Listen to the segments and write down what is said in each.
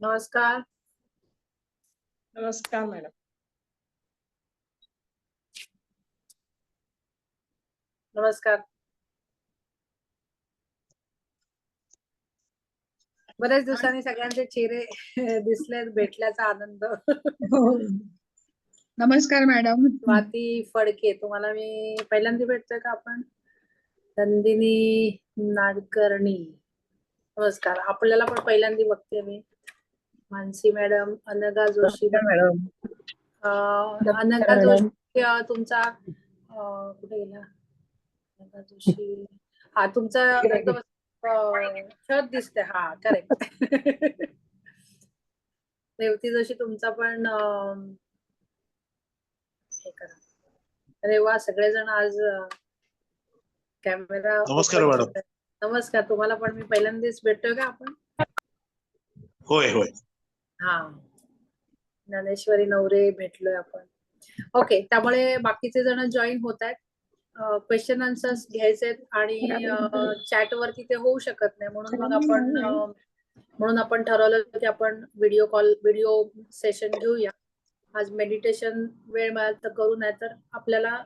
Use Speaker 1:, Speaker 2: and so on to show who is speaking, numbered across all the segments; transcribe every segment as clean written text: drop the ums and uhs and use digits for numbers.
Speaker 1: नमस्कार.
Speaker 2: नमस्कार मॅडम.
Speaker 1: नमस्कार. बऱ्याच दिवसांनी सगळ्यांचे चेहरे दिसले, भेटल्याचा आनंद.
Speaker 2: नमस्कार मॅडम.
Speaker 1: स्वाती फडके, तुम्हाला मी पहिल्यांदा भेटतोय का आपण? नंदिनी नाडकर्णी, नमस्कार. आपल्याला पण पहिल्यांदा बघते मी. Mansi madam, Anagha Joshi
Speaker 2: madam.
Speaker 1: अनघा जोशी तुमचा कुठे गेला? अनघा जोशी, हा तुमचा एकदम शर्ट दिसते. हा करेक्ट. रेवती जोशी तुमचा पण हे करा. अरे वा, सगळेजण आज कॅमेरा.
Speaker 3: नमस्कार मॅडम.
Speaker 1: नमस्कार. तुम्हाला पण मी पहिल्यांदाच भेटतोय का आपण?
Speaker 3: होय होय.
Speaker 1: हा, ज्ञानेश्वरी नवरे भेटलोय आपण. ओके, त्यामुळे बाकीचे जण जॉईन होत आहेत. क्वेश्चन आन्सर्स घ्यायचे आणि चॅट वरती ते होऊ शकत नाही, म्हणून आपण ठरवलं की आपण व्हिडिओ सेशन घेऊया. आज मेडिटेशन वेळ मिळाला तर करू, नाही तर आपल्याला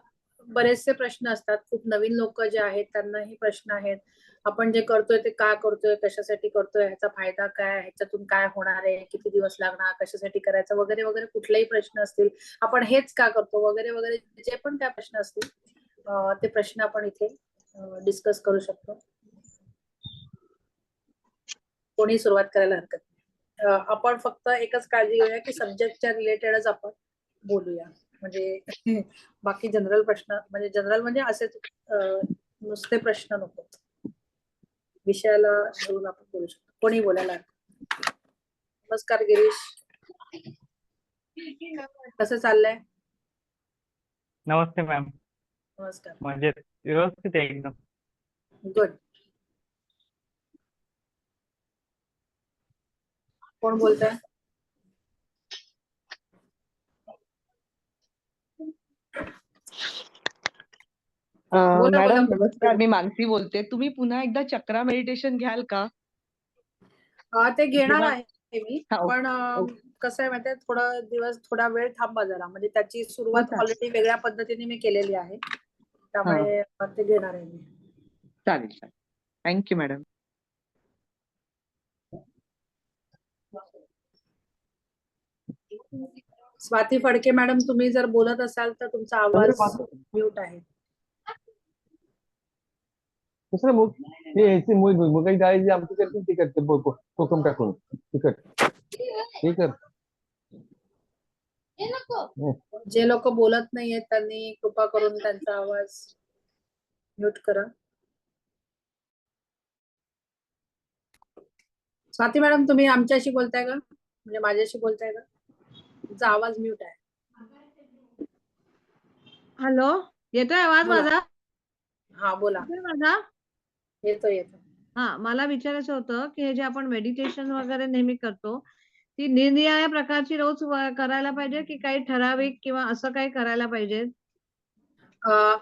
Speaker 1: बरेचसे प्रश्न असतात. खूप नवीन लोक जे आहेत त्यांनाही प्रश्न आहेत. आपण जे करतोय ते का करतोय, कशासाठी करतोय, ह्याचा फायदा काय, ह्याच्यातून काय होणार आहे, किती दिवस लागणार, कशासाठी करायचं, वगैरे वगैरे कुठलेही प्रश्न असतील, आपण हेच का करतो वगैरे वगैरे, जे पण काय प्रश्न असतील ते प्रश्न आपण इथे डिस्कस करू शकतो. कोणी सुरुवात करायला हरकत नाही. आपण फक्त एकच काळजी घेऊया की सब्जेक्टच्या रिलेटेडच आपण बोलूया. म्हणजे बाकी जनरल प्रश्न, म्हणजे जनरल म्हणजे असेच नुसते प्रश्न नको, विषयाला धरून आपण बोलू शकतो. कोणी बोलायला हरकत. नमस्कार गिरीश, कसं चाललंय?
Speaker 4: नमस्ते मॅम.
Speaker 1: नमस्कार.
Speaker 4: म्हणजे व्यवस्थित आहे एकदम.
Speaker 1: गुड. कोण बोलतंय?
Speaker 2: मॅडम नमस्कार, मी मानसी बोलते. तुम्ही पुन्हा एकदा चक्रा मेडिटेशन घ्याल का?
Speaker 1: ते घेणार आहे मी,
Speaker 2: हा,
Speaker 1: पण कसं आहे माहितीये, थोडा वेळ थांबा जरा. म्हणजे त्याची सुरुवात ऑलरेडी वेगळ्या पद्धतीने मी केलेली आहे, त्यामुळे ते घेणार आहे मी.
Speaker 2: चालेल चालेल. Thank you madam.
Speaker 1: Swati Phadke madam, तुम्ही जर बोलत असाल तर तुमचा आवाज म्यूट आहे.
Speaker 5: दुसरं मूग हे मुगाची डाळीची आमटी करतील तिखट कोकम टाकून तिखट हे कर.
Speaker 1: जे लोक बोलत नाहीयेत त्यांनी कृपा करून त्यांचा आवाज म्यूट करा. स्वाती मॅडम, तुम्ही आमच्याशी बोलताय का, म्हणजे माझ्याशी बोलताय का? तुमचा आवाज म्यूट आहे.
Speaker 6: हॅलो, येतोय आवाज माझा?
Speaker 1: हा बोला.
Speaker 6: माझा
Speaker 1: येतोय.
Speaker 6: हा, मला विचारायचं होतं की हे जे आपण मेडिटेशन वगैरे नेहमी करतो, ती निरनिराळ्या प्रकारची रोज करायला पाहिजे की काही ठराविक किंवा असं काही करायला पाहिजे?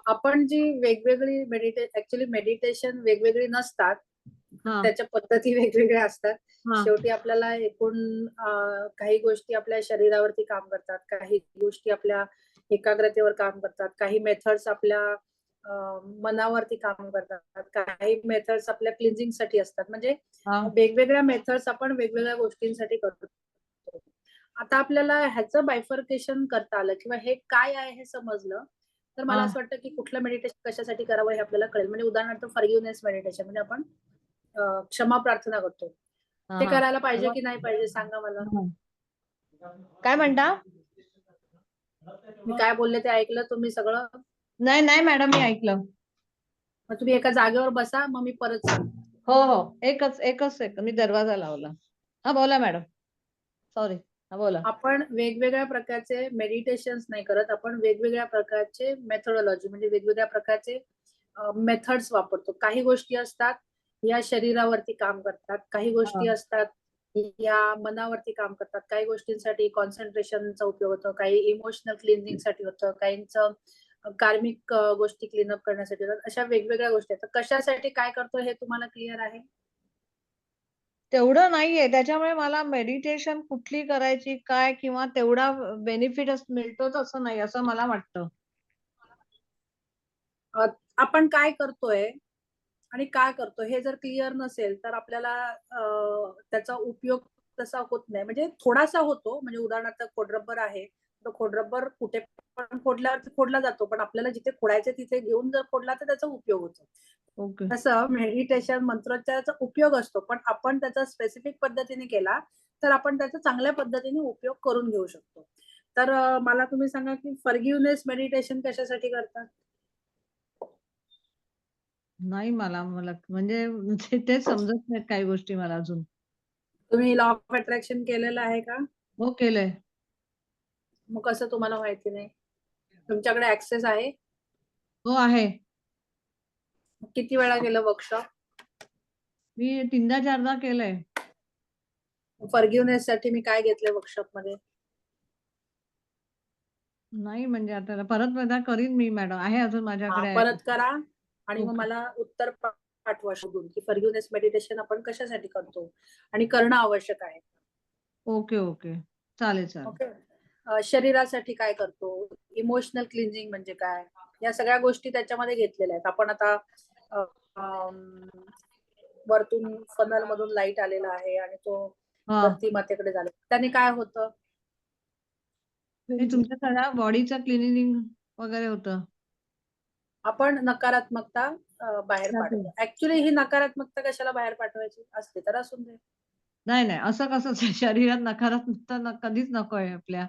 Speaker 1: आपण जी वेगवेगळी ऍक्च्युली मेडिटेशन वेगवेगळी नसतात, त्याच्या पद्धती वेगवेगळ्या असतात. शेवटी आपल्याला एकूण काही गोष्टी आपल्या शरीरावरती काम करतात, काही गोष्टी आपल्या एकाग्रतेवर काम करतात, काही मेथड्स आपल्या मनावरती काम करतात, काही मेथड्स आपल्या क्लिन्झिंग साठी असतात. म्हणजे वेगवेगळ्या मेथड्स आपण वेगवेगळ्या गोष्टींसाठी करतो. आता आपल्याला ह्याचं बायफर्केशन करता आलं किंवा हे काय आहे हे समजलं तर मला असं वाटतं की कुठलं मेडिटेशन कशासाठी करावं हे आपल्याला कळेल. म्हणजे उदाहरणार्थ फॉरगिव्हनेस मेडिटेशन, म्हणजे आपण क्षमा प्रार्थना करतो, ते करायला पाहिजे की नाही पाहिजे सांगा मला.
Speaker 6: काय म्हणता?
Speaker 1: मी काय बोलले ते ऐकलं तुम्ही सगळं?
Speaker 6: नाही मॅडम, मी ऐकलं.
Speaker 1: मग तुम्ही एका जागेवर बसा, मग मी परत सांगतो.
Speaker 6: हो, एकच सेकंद, मी दरवाजा लावला. हा बोला मॅडम, सॉरी. हा बोला. आपण
Speaker 1: वेगवेगळ्या प्रकारचे मेडिटेशन नाही करत, आपण वेगवेगळ्या प्रकारचे मेथोडॉलॉजी म्हणजे वेगवेगळ्या प्रकारचे मेथड्स वापरतो. काही गोष्टी असतात या शरीरावरती काम करतात, काही गोष्टी असतात या मनावरती काम करतात, काही गोष्टींसाठी कॉन्सन्ट्रेशनचा उपयोग होतो, काही इमोशनल क्लिन्झिंग साठी होतं, काहींचं कार्मिक गोष्टी क्लीनअप करण्यासाठी होतात. अशा वेगवेगळ्या गोष्टी आहेत. कशासाठी काय करतो हे तुम्हाला क्लिअर आहे?
Speaker 6: तेवढं नाहीये. त्याच्यामुळे मला मेडिटेशन कुठली करायची काय किंवा तेवढा बेनिफिट मिळतोच असं नाही, असं मला वाटतं.
Speaker 1: आपण काय करतोय आणि काय करतोय हे जर क्लिअर नसेल तर आपल्याला त्याचा उपयोग तसा होत नाही. म्हणजे थोडासा होतो. म्हणजे उदाहरणार्थ खोडरबर आहे. तर खोडरबर कुठे पण खोडल्यावरती खोडला जातो. पण आपल्याला जिथे खोडायचे तिथे घेऊन जर खोडला तर त्याचा उपयोग होतो.
Speaker 6: ओके.
Speaker 1: तसं मेडिटेशन मंत्रोच्चाराचा उपयोग असतो. पण आपण त्याचा स्पेसिफिक पद्धतीने केला तर आपण त्याचा चांगल्या पद्धतीने उपयोग करून घेऊ शकतो. तर मला तुम्ही सांगा की फॉरगिव्हनेस मेडिटेशन कशासाठी करतात?
Speaker 6: नाही मला मला म्हणजे ते समजत नाहीत काही गोष्टी मला अजून.
Speaker 1: तुम्ही लॉ ऑफ अट्रॅक्शन केलेलं आहे का?
Speaker 6: हो, केलंय.
Speaker 1: मग कसं तुम्हाला माहिती नाही? तुमच्याकडे ऍक्सेस आहे?
Speaker 6: हो, आहे.
Speaker 1: किती वेळा केलं वर्कशॉप?
Speaker 6: मी 3दा-4दा केलंय.
Speaker 1: फॉरगिव्हनेस साठी मी काय घेतलंय वर्कशॉप मध्ये?
Speaker 6: नाही म्हणजे आता परत एकदा करीन मी मॅडम. आहे अजून माझ्याकडे आहे.
Speaker 1: परत करा आणि मग
Speaker 6: ओके.
Speaker 1: मला उत्तर पाठवा शोधून की फॉरगिव्हनेस मेडिटेशन आपण कशासाठी करतो आणि करणं आवश्यक आहे.
Speaker 6: Okay, okay. चालेल, चालेल.
Speaker 1: ओके. शरीरासाठी काय करतो, इमोशनल क्लिन्झिंग म्हणजे काय, या सगळ्या गोष्टी त्याच्यामध्ये घेतलेल्या आहेत. आपण आता वरतून फनल मधून लाईट आलेला आहे आणि तो
Speaker 6: हां.
Speaker 1: धरती मातेकडे झाला. त्याने काय होतं?
Speaker 6: हे तुमच्या सगळ्या बॉडीचं क्लिनिंग वगैरे होतं.
Speaker 1: आपण नकारात्मकता बाहेर
Speaker 6: जाते.
Speaker 1: पाठवतो. ऍक्च्युली ही नकारात्मकता कशाला बाहेर पाठवायची असते तर असून दे.
Speaker 6: नाही, नाही. असं कसं शरीरात नकारात्मकता कधीच नकोय आपल्या.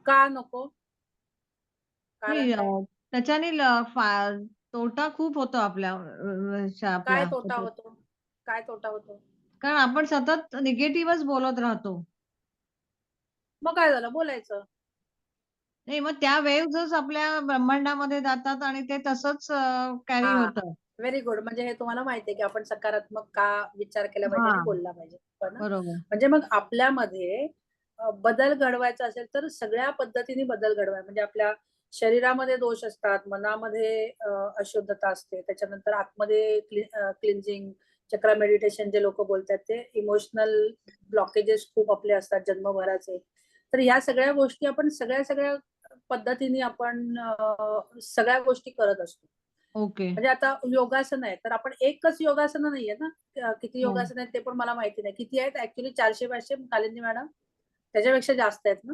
Speaker 1: का नको? कारण
Speaker 6: नाही
Speaker 1: काय?
Speaker 6: त्याच्याने तोटा खूप होतो आपल्या
Speaker 1: काय
Speaker 6: आपल्या
Speaker 1: तोटा होतो? काय तोटा होतो?
Speaker 6: कारण आपण सतत निगेटिव्हच बोलत राहतो.
Speaker 1: मग काय झालं? बोलायचं.
Speaker 6: नाही मग त्या वेव्हजच आपल्या ब्रह्मांडामध्ये जातात आणि ते तसंच कॅरी
Speaker 1: हा,
Speaker 6: होतं.
Speaker 1: Very good. म्हणजे हे तुम्हाला माहिती आहे की आपण सकारात्मक का विचार केला पाहिजे आणि
Speaker 6: हां,
Speaker 1: बोलला पाहिजे. पण
Speaker 6: बरोबर.
Speaker 1: म्हणजे मग आपल्यामध्ये बदल घडवायचा असेल तर सगळ्या पद्धतीने बदल घडवाय. म्हणजे आपल्या शरीरामध्ये दोष असतात, मनामध्ये अशुद्धता असते, त्याच्यानंतर आतमध्ये क्लिन्झिंग, चक्रा मेडिटेशन जे लोक बोलतात ते इमोशनल ब्लॉकेजेस खूप आपले असतात जन्मभराचे. तर या सगळ्या गोष्टी आपण सगळ्या पद्धतीने आपण सगळ्या गोष्टी करत असतो.
Speaker 6: ओके.
Speaker 1: म्हणजे आता योगासन आहे तर आपण एकच योगासन नाहीये ना. किती
Speaker 6: हो.
Speaker 1: योगासन आहेत ते पण मला माहिती नाही. किती आहेत ऍक्च्युली? 400-500 कालिंदी मॅडम? त्याच्यापेक्षा जास्त आहेत ना?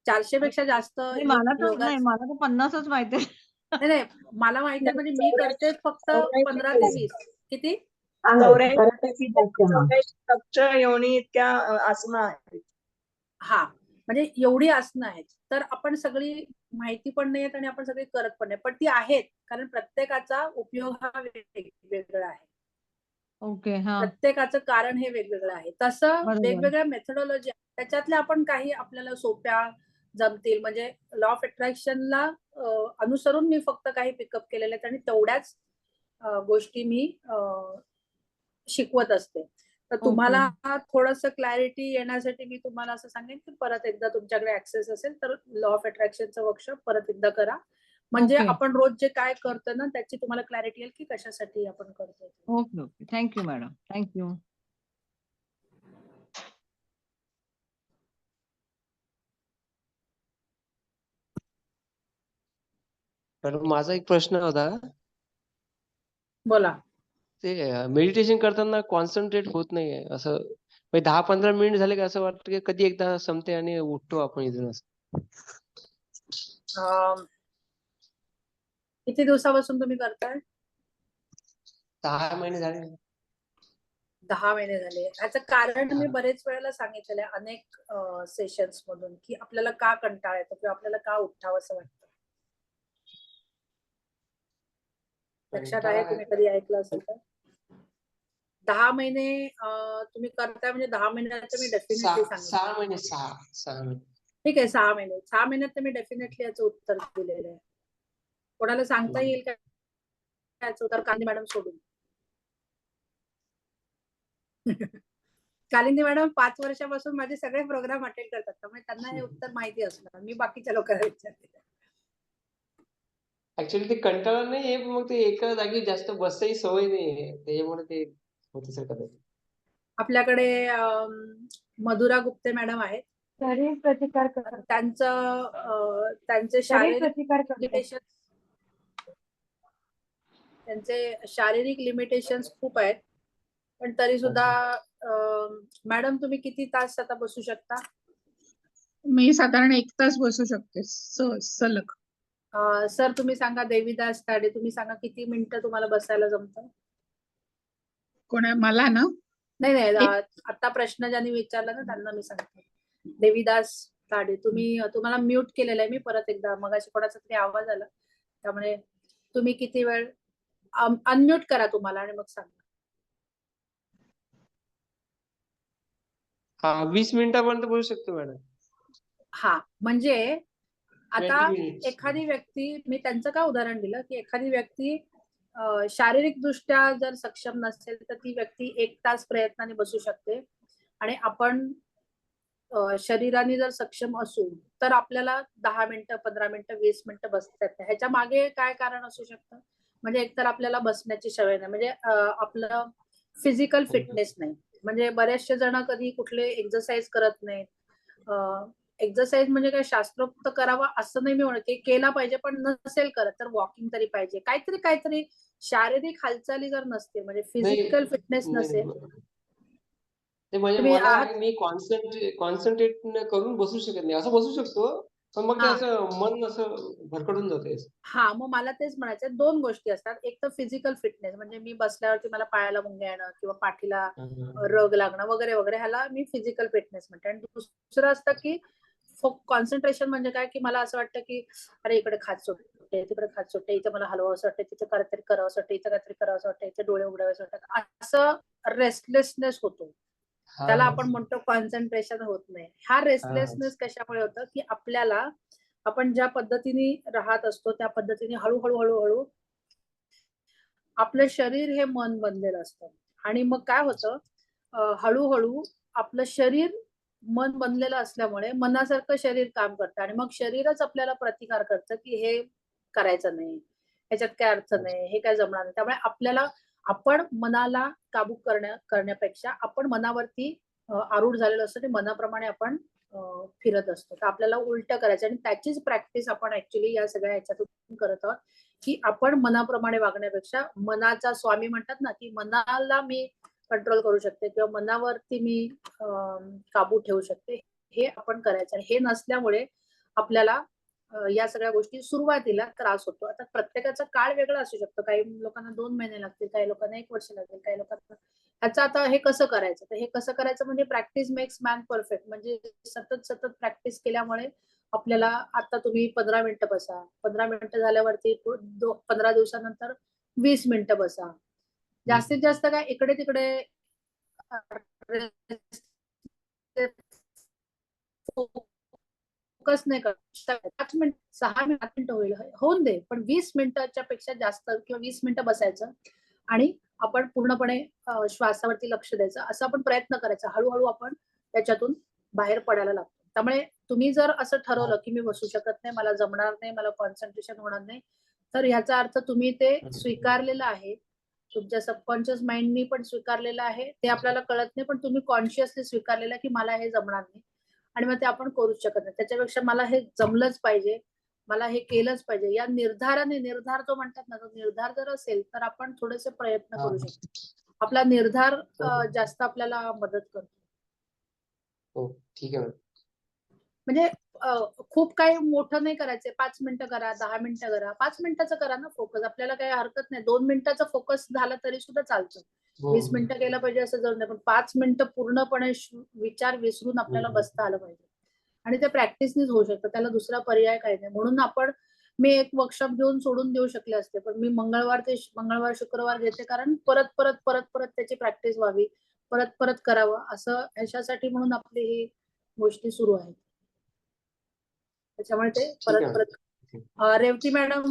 Speaker 1: 400 पेक्षा जास्त
Speaker 6: नाही मला तर नाही
Speaker 1: योगाच
Speaker 6: मला तर 50च माहिती आहे.
Speaker 1: नाही नाही, मला माहिती आहे. म्हणजे मी करते फक्त 15 ते 20. किती?
Speaker 7: 84 योनी इतक्या आसनं आहेत.
Speaker 1: हा, म्हणजे एवढी आसनं आहेत. तर आपण सगळी माहिती पण नाहीयेत आणि आपण सगळी करत पण नाही. पण ती आहेत कारण प्रत्येकाचा उपयोग हा वेगवेगळा आहे.
Speaker 6: ओके. हां.
Speaker 1: प्रत्येकाचं कारण हे वेगवेगळं आहे. तसं
Speaker 6: बरोबर.
Speaker 1: वेगवेगळ्या मेथोडॉलॉजी त्याच्यातल्या आपण काही आपल्याला सोप्या जमतील. म्हणजे लॉ ऑफ अट्रॅक्शनला अनुसरून मी फक्त काही पिकअप केलेले आहेत आणि तेवढ्याच गोष्टी मी शिकवत असते. तर
Speaker 6: ओके.
Speaker 1: तुम्हाला थोडस क्लॅरिटी येण्यासाठी मी तुम्हाला असं सांगेन की परत एकदा तुमच्याकडे ऍक्सेस असेल तर लॉ ऑफ अट्रॅक्शनचं वर्कशॉप परत एकदा करा. म्हणजे
Speaker 6: ओके.
Speaker 1: आपण रोज जे काय करतो ना त्याची तुम्हाला क्लॅरिटी येईल की कशासाठी आपण करतोय.
Speaker 6: Okay, okay. Thank you madam. Thank you.
Speaker 8: Madam माझा एक प्रश्न होता.
Speaker 1: बोला.
Speaker 8: ते मेडिटेशन करताना कॉन्सन्ट्रेट होत नाहीये. असं म्हणजे 10-15 मिनिट झाले की असं वाटतं की कधी एकदा संपते आणि उठतो आपण इथून असं.
Speaker 1: किती दिवसापासून तुम्ही करताय?
Speaker 8: 6 महिने झाले.
Speaker 1: 10 महिने झाले. ह्याचं कारण मी बरेच वेळेला सांगितलेलं आहे अनेक सेशन्स मधून की आपल्याला का कंटाळा येतो किंवा आपल्याला का उठावंसं वाटतं. लक्षात आहे? तुम्ही कधी ऐकलं असेल तर? 10 महिने तुम्ही करताय म्हणजे 10 महिन्यात मी डेफिनेटली सांगेन.
Speaker 8: 6 महिने 6 महिने.
Speaker 1: ठीक आहे, 6 महिने. 6 महिन्यात तर मी डेफिनेटली याचं उत्तर दिलेलं आहे. कोणाला सांगता येईल का याचं उत्तर? कालिंदी मॅडम सोडून. कालिंदी मॅडम 5 वर्षापासून माझे सगळे प्रोग्राम अटेंड करतात त्यामुळे त्यांना हे उत्तर माहिती असणार. मी बाकीच्या लोकांना विचारते.
Speaker 8: ऍक्च्युअली ते कंटाळा नाहीये पण मग ते एका जागी जास्त बसायची सवय नाहीये. त्याच्यामुळे ते होत असेल कदाचित.
Speaker 1: आपल्याकडे मधुरा गुप्ते मॅडम आहेत.
Speaker 9: शरीर प्रतिकार करते.
Speaker 1: त्यांचे
Speaker 9: शरीर प्रतिकार करते.
Speaker 1: त्यांचे शारीरिक लिमिटेशन्स खूप आहेत, पण तरी सुद्धा मॅडम तुम्ही किती तास आता बसू शकता?
Speaker 10: मी साधारण 1 तास बसू शकते सलग.
Speaker 1: सर तुम्ही सांगा, देवीदास ताडे तुम्ही सांगा किती मिनिटं तुम्हाला बसायला जमतं?
Speaker 10: मला ना
Speaker 1: नाही आता प्रश्न ज्यांनी विचारला ना त्यांना मी सांगते. देवीदास ताडे तुम्हाला म्यूट केलेलं आहे मी परत एकदा, मगाशी कोणाचा तरी आवाज आला त्यामुळे तुम्ही किती वेळ अनम्यूट करा तुम्हाला आणि मग सांगा.
Speaker 8: हा 20 मिनिटापर्यंत बोलू शकतो मॅडम.
Speaker 1: हा म्हणजे आता
Speaker 8: 20 minutes.
Speaker 1: एखादी व्यक्ती, मी त्यांचं का उदाहरण दिलं की एखादी व्यक्ती शारीरिक दृष्ट्या जर सक्षम नसेल तर ती व्यक्ती 1 तास प्रयत्नाने बसू शकते, आणि आपण शरीराने जर सक्षम असू तर आपल्याला 10 मिनिटं 15 मिनिटं 20 मिनिटं बसता येतं. ह्याच्या मागे काय कारण असू शकतं? म्हणजे एकतर आपल्याला बसण्याची सवय नाही, म्हणजे आपलं फिजिकल फिटनेस नाही. म्हणजे बरेचसे जण कधी कुठले एक्सरसाइज करत नाहीत. एक्सरसाइज म्हणजे काय शास्त्रोक्त करावा असं नाही मी म्हणत, की केला पाहिजे, पण नसेल करत तर वॉकिंग तरी पाहिजे. काहीतरी शारीरिक हालचाली जर नसते, म्हणजे फिजिकल फिटनेस नसेल,
Speaker 8: ते म्हणजे
Speaker 1: तुम्ही
Speaker 8: मला
Speaker 1: आहात-
Speaker 8: मी कॉन्सन्ट्रेट करून बसू शकत नाही. असं बसू शकतो पण मग ते
Speaker 1: हा.
Speaker 8: असं मन असं भरकडून जाते.
Speaker 1: हा, मग मला तेच म्हणायचं, 2 गोष्टी असतात. एक तर फिजिकल फिटनेस, म्हणजे मी बसल्यावरती मला पायाला मुंग्या येणं किंवा पाठीला रग लागणं वगैरे वगैरे, ह्याला मी फिजिकल फिटनेस म्हणते. आणि दुसरं असतं की कॉन्सन्ट्रेशन, म्हणजे काय की मला असं वाटतं की अरे इकडे खाज सुटते, तिकडे खाज सुटते, इथे मला हलवावं असं वाटतं, तिथे काहीतरी करावं असं वाटतं, इथे काहीतरी करावं असं वाटतं, इथे डोळे उघडावे वाटतात, असं रेस्टलेसनेस होतो. त्याला आपण म्हणतो कॉन्सन्ट्रेशन होत नाही. हा रेस्टलेसनेस कशामुळे होतं की आपण ज्या पद्धतीने राहत असतो त्या पद्धतीने हळूहळू आपलं शरीर हे मन बनलेलं असतं, आणि मग काय होतं, हळूहळू आपलं शरीर मन बनलेलं असल्यामुळे मनासारखं शरीर काम करतं, आणि मग शरीरच आपल्याला प्रतिकार करतं की हे करायचं नाही, ह्याच्यात काय अर्थ नाही, हे काय जमणार नाही. त्यामुळे आपण मनाला काबू करण्यापेक्षा आपण मनावरती आरूढ झालेलं असतं, ते मनाप्रमाणे आपण फिरत असतो. तर आपल्याला उलट करायचं, आणि त्याचीच प्रॅक्टिस आपण ऍक्च्युली या सगळ्या ह्याच्यातून करत आहोत, की आपण मनाप्रमाणे वागण्यापेक्षा मनाचा स्वामी म्हणतात ना, की मनाला मी कंट्रोल करू शकते किंवा मनावरती मी काबू ठेवू शकते, हे आपण करायचं. आणि हे नसल्यामुळे आपल्याला या सगळ्या गोष्टी सुरुवातीला त्रास होतो. आता प्रत्येकाचा काळ वेगळा असू शकतो. काही लोकांना 2 महिने लागतील, काही लोकांना 1 वर्ष लागेल, काही लोकांना ह्याचं आता हे कसं करायचं, तर हे कसं करायचं म्हणजे प्रॅक्टिस मेक्स मॅन परफेक्ट. म्हणजे सतत प्रॅक्टिस केल्यामुळे आपल्याला, आता तुम्ही 15 मिनिटं बसा, 15 मिनिटं झाल्यावरती 15 दिवसानंतर 20 मिनिटं बसा. जास्तीत जास्त काय इकडे तिकडे फोकस नाही करत. 5 मिनिट 6 मिनिटं होऊन दे, पण 20 मिनिटाच्या पेक्षा जास्त किंवा 20 मिनिटं बसायचं आणि आपण पूर्णपणे श्वासावरती लक्ष द्यायचं, असं आपण प्रयत्न करायचा. हळूहळू आपण त्याच्यातून बाहेर पडायला लागतो. त्यामुळे तुम्ही जर असं ठरवलं की मी बसू शकत नाही, मला जमणार नाही, मला कॉन्सन्ट्रेशन होणार नाही, तर ह्याचा अर्थ तुम्ही ते स्वीकारलेलं आहे, तुमच्या सबकॉन्शियस माइंडनी पण स्वीकारलेलं आहे. ते आपल्याला कळत नाही, पण तुम्ही कॉन्शियसली स्वीकारलेलं आहे की मला हे जमणार नाही, आणि मग ते आपण करूच शकत नाही. त्याच्यापेक्षा मला हे जमलंच पाहिजे, मला हे केलंच पाहिजे, या निर्धार जो म्हणतात ना, तो निर्धार जर असेल तर आपण थोडेसे प्रयत्न करू शकतो. आपला निर्धार जास्त आपल्याला मदत करतो.
Speaker 8: हो, ठीक आहे.
Speaker 1: म्हणजे खूप काही मोठं नाही करायचंय. 5 मिनिटं करा, 10 मिनिटं करा, 5 मिनिटाचं करा ना फोकस. आपल्याला काही हरकत नाही. 2 मिनिटाचा फोकस झाला तरी सुद्धा चालतं. 20 मिनिटं केलं पाहिजे असं जरूर नाही, पण 5 मिनिटं पूर्णपणे विचार विसरून आपल्याला बसता आलं पाहिजे, आणि ते प्रॅक्टिसनीच होऊ शकतं. त्याला दुसरा पर्याय काही नाही. म्हणून मी एक वर्कशॉप घेऊन सोडून देऊ शकले असते, पण मी मंगळवार शुक्रवार घेते, कारण परत त्याची प्रॅक्टिस व्हावी, परत करावं, असं ह्याच्यासाठी म्हणून आपली ही गोष्टी सुरू आहेत. त्याच्यामुळे ते परत रेवती मॅडम,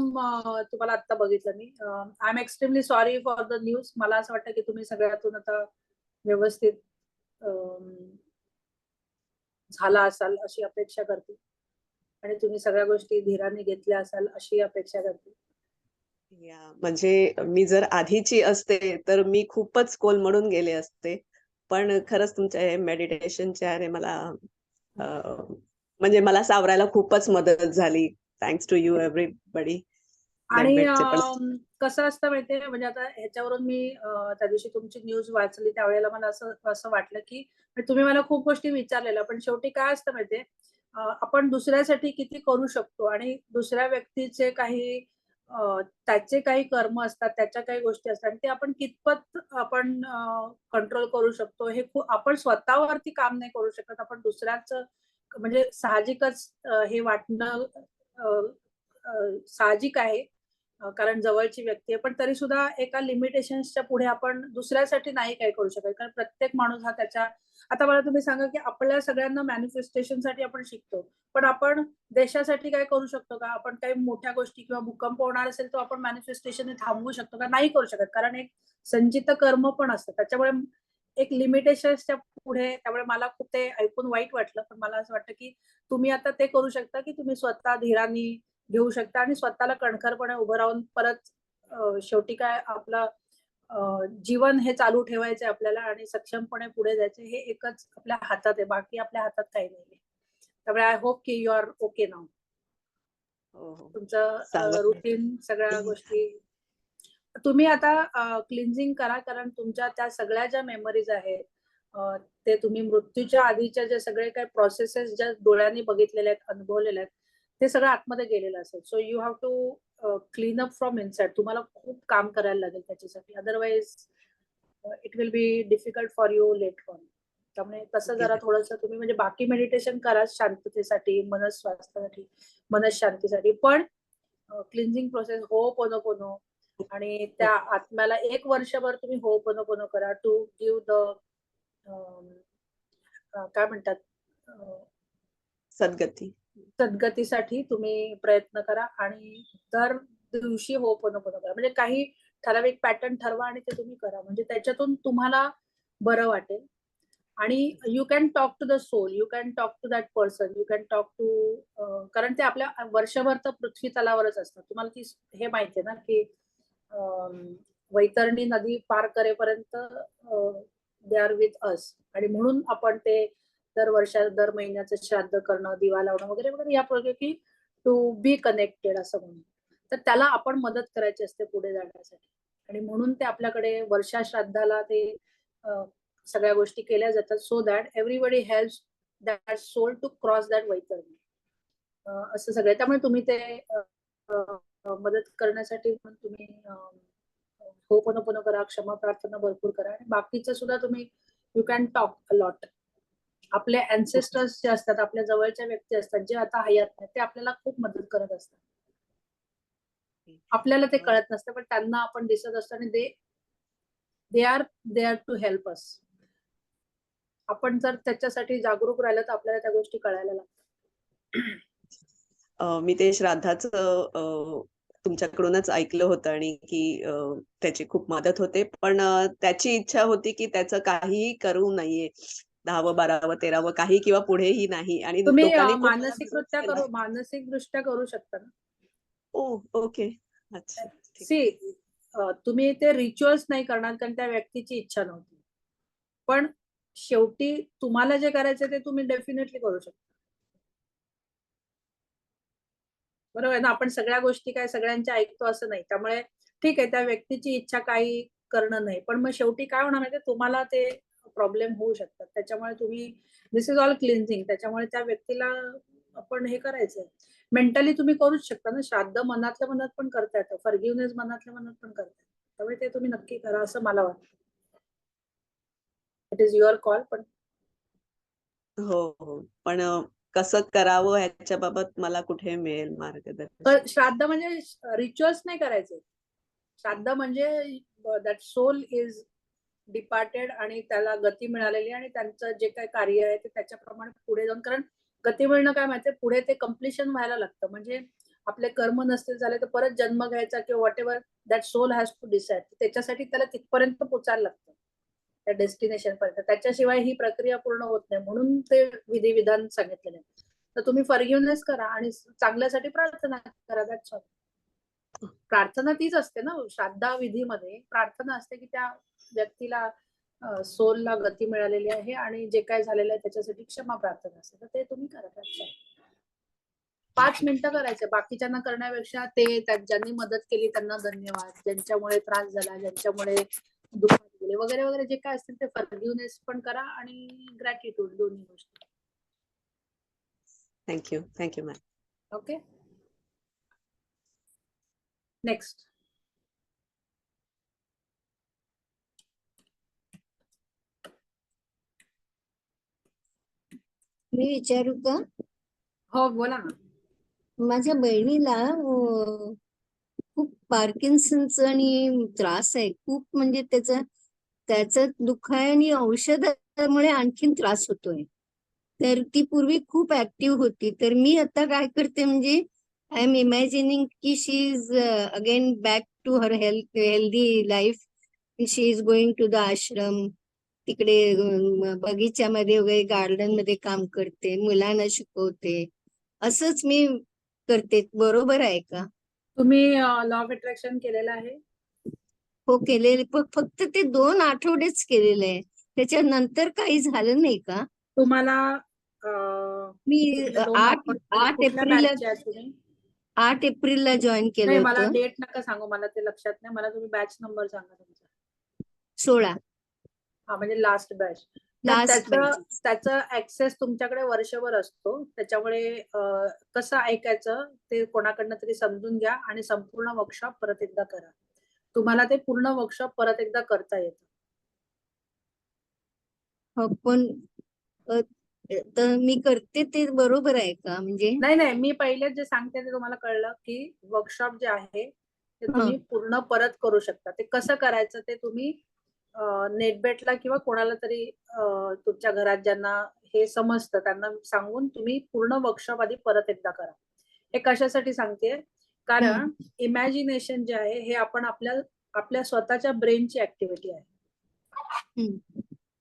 Speaker 1: तुम्हाला आता बघितलं मी. I am extremely sorry for the news. मला असं वाटतं की तुम्ही सगळ्यातून आता व्यवस्थित झाला असाल अशी अपेक्षा करते, आणि तुम्ही सगळ्या गोष्टी धीराने घेतल्या असाल अशी अपेक्षा करते.
Speaker 7: म्हणजे मी जर आधीची असते तर मी खूपच कोलमडून गेले असते. पण खरंच तुमच्या हे मेडिटेशनचे आहे मला म्हणजे मला सावरायला खूपच मदत झाली. Thanks to you everybody.
Speaker 1: आणि
Speaker 7: पण
Speaker 1: कसं असतं माहितीये, म्हणजे आता ह्याच्यावरून मी त्या दिवशी तुमची न्यूज वाचली त्यावेळेला मला असं असं वाटलं की म्हणजे तुम्ही मला खूप गोष्टी विचारलेल्या, पण शेवटी काय असतं माहितीये, आपण दुसऱ्यासाठी किती करू शकतो आणि दुसऱ्या व्यक्तीचे काही त्याचे काही कर्म असतात, त्याच्या काही गोष्टी असतात, ते आपण कितपत आपण कंट्रोल करू शकतो, हे आपण स्वतःवरती काम नाही करू शकत. आपण दुसऱ्याचं म्हणजे साहजिकच हे वाटणं साहजिक आहे, कारण जवळची व्यक्ती आहे, पण तरी सुद्धा एका लिमिटेशन्सच्या पुढे आपण दुसऱ्यासाठी नाही काही करू शकत, कारण प्रत्येक माणूस हा त्याच्या आता मला तुम्ही सांगा की आपल्या सगळ्यांना मॅनिफेस्टेशनसाठी आपण शिकतो, पण आपण देशासाठी काय करू शकतो का? आपण काही मोठ्या गोष्टी किंवा भूकंप होणार असेल तर आपण मॅनिफेस्टेशन थांबवू शकतो का? नाही करू शकत, कारण एक संचित कर्म पण असतं. त्याच्यामुळे एक लिमिटेशन्सच्या पुढे, त्यामुळे मला खूप ते ऐकून वाईट वाटलं, पण मला असं वाटतं की तुम्ही आता ते करू शकता की तुम्ही स्वतः धीराने घेऊ शकता आणि स्वतःला कणखरपणे उभं राहून परत शेवटी काय आपलं जीवन हे चालू ठेवायचंय आपल्याला आणि सक्षमपणे पुढे जायचं, हे एकच आपल्या हातात आहे, बाकी आपल्या हातात काही नाहीये. त्यामुळे आय होप की यू आर ओके नाउ. तुमचं रुटीन सगळ्या गोष्टी तुम्ही आता क्लिन्झिंग करा, कारण तुमच्या त्या सगळ्या ज्या मेमरीज आहेत ते तुम्ही मृत्यूच्या आधीच्या जे सगळे काही प्रोसेसेस ज्या डोळ्यांनी बघितलेल्या आहेत, अनुभवलेल्या आहेत, ते सगळं आतमध्ये गेलेलं असेल. So you have to clean up from inside. तुम्हाला खूप काम करायला लागेल त्याच्यासाठी, otherwise it will be difficult for you late on. त्यामुळे तसं जरा थोडंसं तुम्ही म्हणजे बाकी मेडिटेशन करा शांततेसाठी, मनस्वास्थ्यासाठी, मनशांतीसाठी, पण क्लिन्झिंग प्रोसेस होपोनोपोनो आणि त्या आत्म्याला 1 वर्षभर तुम्ही होपोनोपोनो करा टू गिव्ह द काय म्हणतात सद्गतीसाठी तुम्ही प्रयत्न करा आणि दर दिवशी होपोनोपोनो करा. म्हणजे काही ठराविक पॅटर्न ठरवा आणि ते तुम्ही करा, म्हणजे त्याच्यातून तुम्हाला बरं वाटेल. आणि you can talk to the soul, you can talk to that person, you can talk to कारण ते आपल्या वर्षभर तर पृथ्वी तलावरच असतात. तुम्हाला ती हे माहितीये ना की वैतरणी नदी पार करेपर्यंत दे आर विथ अस, आणि म्हणून आपण ते दर महिन्याचं श्राद्ध करणं, दिवा लावणं वगैरे वगैरे या की टू बी कनेक्टेड असं म्हणून. तर त्याला आपण मदत करायची असते पुढे जाण्यासाठी, आणि म्हणून ते आपल्याकडे वर्षा श्राद्धाला ते सगळ्या गोष्टी केल्या जातात, so that everybody helps that soul to cross that Vaitarani असं सगळं. त्यामुळे तुम्ही ते मदत करण्यासाठी पण तुम्ही होपोनोपोनो करा, क्षमा प्रार्थना भरपूर करा, आणि बाकीचं सुद्धा तुम्ही you can talk a lot. आपले अँसेस्टर्स जे असतात, आपल्या जवळच्या व्यक्ती असतात जे आता हयात नाही, ते आपल्याला खूप मदत करत असतात. आपल्याला ते कळत नसतं, पण त्यांना आपण दिसत असतो आणि they are to help us. आपण जर त्याच्यासाठी जागरूक राहिलं तर आपल्याला त्या गोष्टी कळायला लागतात.
Speaker 7: मी ते श्राद्धाचं तुमच्याकडूनच ऐकलं होतं आणि की त्याची खूप मदत होते, पण त्याची इच्छा होती की त्याचं काहीही करू नये, 10व 12व 13व काही किंवा पुढेही नाही. आणि
Speaker 1: तुम्ही मानसिकदृष्ट्या करू शकता ना.
Speaker 7: ओके, अच्छा.
Speaker 1: सी तुम्ही ते रिच्युअल्स नाही करणार कारण त्या व्यक्तीची इच्छा नव्हती, पण शेवटी तुम्हाला जे करायचं ते तुम्ही डेफिनेटली करू शकता. बरोबर आहे ना. आपण सगळ्या गोष्टी काय सगळ्यांच्या ऐकतो असं नाही, त्यामुळे ठीक आहे त्या व्यक्तीची इच्छा काही करणं नाही, पण मग शेवटी काय होणार माहिती, तुम्हाला ते प्रॉब्लेम होऊ शकतात. त्याच्यामुळे तुम्ही दिस इज ऑल क्लिन्झिंग. त्याच्यामुळे त्या व्यक्तीला आपण हे करायचंय. मेंटली तुम्ही करूच शकता ना, श्राद्ध मनातल्या मनात पण करता येतं, फॉरगिव्हनेस मनातल्या मनात पण करता येतं. त्यामुळे ते तुम्ही नक्की करा असं मला वाटतं. It is your call. पण
Speaker 7: हो, पण कसं करावं ह्याच्या बाबत मला कुठे मिळेल मार्गदर्शन?
Speaker 1: श्राद्ध म्हणजे रिच्युअल्स नाही करायचे. श्राद्ध म्हणजे दॅट सोल इज डिपार्टेड आणि त्याला गती मिळालेली, आणि त्यांचं जे काही कार्य आहे ते त्याच्याप्रमाणे पुढे जाऊन, कारण गती मिळणं काय माहितीये, पुढे ते कम्प्लिशन व्हायला लागतं. म्हणजे आपले कर्म नसतील झाले तर परत जन्म घ्यायचा किंवा whatever that soul has to decide, त्याच्यासाठी त्याला तिथपर्यंत पोचायला लागतं, त्या डेस्टिनेशन पर्यंत. त्याच्याशिवाय ही प्रक्रिया पूर्ण होत नाही, म्हणून ते विधिविधान सांगितलेले. तर तुम्ही फॉरगिव्हनेस करा आणि चांगल्यासाठी प्रार्थना करा. That's all. प्रार्थना तीच असते ना, श्राद्ध विधीमध्ये प्रार्थना असते की त्या व्यक्तीला सोलला गती मिळालेली आहे आणि जे काय झालेलं आहे त्याच्यासाठी क्षमा प्रार्थना असेल तर ते तुम्ही करा. 5 मिनिटं करायचे. बाकीच्यांना करण्यापेक्षा ज्यांनी मदत केली त्यांना धन्यवाद, ज्यांच्यामुळे त्रास झाला, ज्यांच्यामुळे दुःखात गेले वगैरे वगैरे जे काय असतील ते फॉरगिव्हनेस पण करा आणि ग्रॅटिट्यूड दोन्ही गोष्टी.
Speaker 7: Thank you ma'am.
Speaker 1: Okay, next.
Speaker 11: मी विचारू का?
Speaker 1: हो बोला ना.
Speaker 11: माझ्या बहिणीला खूप पार्किन्सनच आणि त्रास आहे खूप, म्हणजे त्याचं दुःख आहे आणि औषधामुळे आणखीन त्रास होतोय. तर ती पूर्वी खूप ऍक्टिव्ह होती. तर मी आता काय करते म्हणजे आय एम इमॅजिनिंग की she is again back to her healthy life. She is going to the ashram, तिकडे बगीच्यामध्ये वगैरे गार्डन मध्ये काम करते, मुलांना शिकवते. असंच मी करते. बरोबर आहे का?
Speaker 1: तुम्ही लॉ ऑफ अट्रॅक्शन केलेलं आहे?
Speaker 11: हो केलेले, फक्त ते 2 आठवडेच केलेले आहे. त्याच्यानंतर काही झालं नाही का?
Speaker 1: तुम्हाला
Speaker 11: मी
Speaker 1: कुठले 2
Speaker 11: 8
Speaker 1: आठवडे कुठल्या
Speaker 11: एप्रिलला
Speaker 1: बॅचचे आहे तुम्ही?
Speaker 11: 8 एप्रिलला जॉईन केलं
Speaker 1: नाही मला
Speaker 11: होतं.
Speaker 1: डेट नका सांगू, मला ते लक्षात नाही. मला तुम्ही बॅच नंबर सांगा तुमचा.
Speaker 11: 16
Speaker 1: हा म्हणजे लास्ट बॅच. तर
Speaker 11: लास्ट
Speaker 1: त्याचं ऍक्सेस तुमच्याकडे वर्षभर असतो. त्याच्यामुळे कसं ऐकायचं ते कोणाकडनं तरी समजून घ्या आणि संपूर्ण वर्कशॉप परत एकदा करा. तुम्हाला ते पूर्ण वर्कशॉप परत एकदा करता येतं.
Speaker 11: पण तर मी करते ते बरोबर आहे का? म्हणजे
Speaker 1: नाही मी पहिले जे सांगते ते तुम्हाला कळलं की वर्कशॉप जे आहे ते तुम्ही पूर्ण परत करू शकता. ते कसं करायचं ते तुम्ही नेटबेटला किंवा कोणाला तरी तुमच्या घरात ज्यांना हे समजतं त्यांना सांगून तुम्ही पूर्ण वर्कशॉप आधी परत एकदा करा. हे कशासाठी सांगते, कारण इमॅजिनेशन जे आहे हे आपण आपल्या स्वतःच्या ब्रेनची ऍक्टिव्हिटी आहे.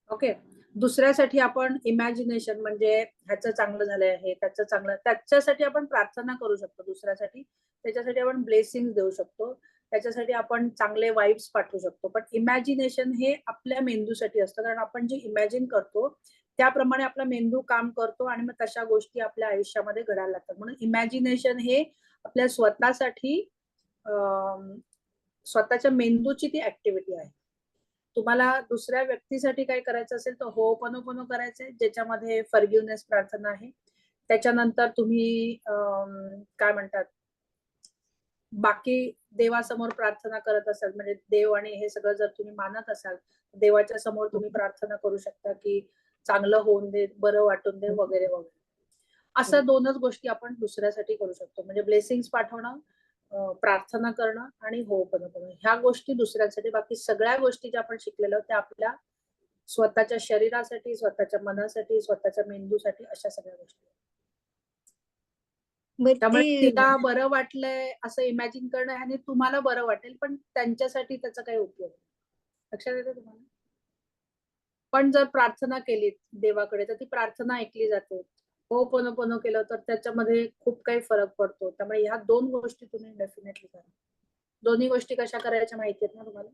Speaker 1: ओके, दुसऱ्यासाठी आपण इमॅजिनेशन म्हणजे ह्याचं चांगलं झालं आहे, त्याचं चांगलं, त्याच्यासाठी आपण प्रार्थना करू शकतो दुसऱ्यासाठी. त्याच्यासाठी आपण ब्लेसिंग देऊ शकतो, त्याच्यासाठी आपण चांगले वाइब्स पाठवू शकतो. पण इमॅजिनेशन हे आपल्या मेंदूसाठी असतं, कारण आपण जे इमॅजिन करतो त्याप्रमाणे आपला मेंदू काम करतो आणि मग तशा गोष्टी आपल्या आयुष्यामध्ये घडायला लागतात. म्हणून इमॅजिनेशन हे आपल्या स्वतःसाठी स्वतःच्या मेंदूची ती ऍक्टिव्हिटी आहे. तुम्हाला दुसऱ्या व्यक्तीसाठी काय करायचं असेल तर होओपनोपोनो करायचंय, ज्याच्यामध्ये फॉरगिव्हनेस प्रार्थना आहे. त्याच्यानंतर तुम्ही काय म्हणतात, बाकी देवासमोर प्रार्थना करत असाल, म्हणजे देव आणि हे सगळं जर तुम्ही मानत असाल, देवाच्या समोर तुम्ही प्रार्थना करू शकता की चांगलं होऊन दे, बरं वाटून दे वगैरे वगैरे. असं 2च गोष्टी आपण दुसऱ्यासाठी करू शकतो, म्हणजे ब्लेसिंग्स पाठवणं, प्रार्थना करणं आणि होओपनोपोनो. ह्या गोष्टी दुसऱ्यांसाठी. बाकी सगळ्या गोष्टी ज्या आपण शिकलेलो त्या आपल्या स्वतःच्या शरीरासाठी, स्वतःच्या मनासाठी, स्वतःच्या मेंदूसाठी, अशा सगळ्या गोष्टी. त्यामुळे तिला बरं वाटलंय असं इमॅजिन करणं आणि तुम्हाला बरं वाटेल, पण त्यांच्यासाठी त्याचा काही उपयोग नाही. लक्षात येतं तुम्हाला? पण जर प्रार्थना केली देवाकडे तर ती प्रार्थना ऐकली जाते. होओपनोपोनो केलं तर त्याच्यामध्ये खूप काही फरक पडतो. त्यामुळे ह्या 2 गोष्टी तुम्ही डेफिनेटली करा. दोन्ही गोष्टी कशा करायच्या माहिती आहेत ना तुम्हाला?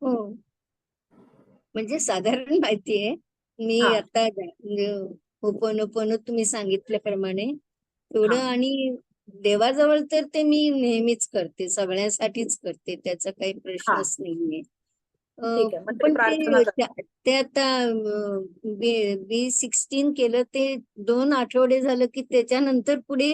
Speaker 11: हो, म्हणजे साधारण माहिती आहे. मी आता होपोनोपोनो तुम्ही सांगितल्याप्रमाणे तेवढं, आणि देवाजवळ तर ते मी नेहमीच करते, सगळ्यांसाठीच करते, त्याचा काही प्रश्नच नाहीये. पण ते आता B16 केलं ते 2 आठवडे झालं की त्याच्यानंतर पुढे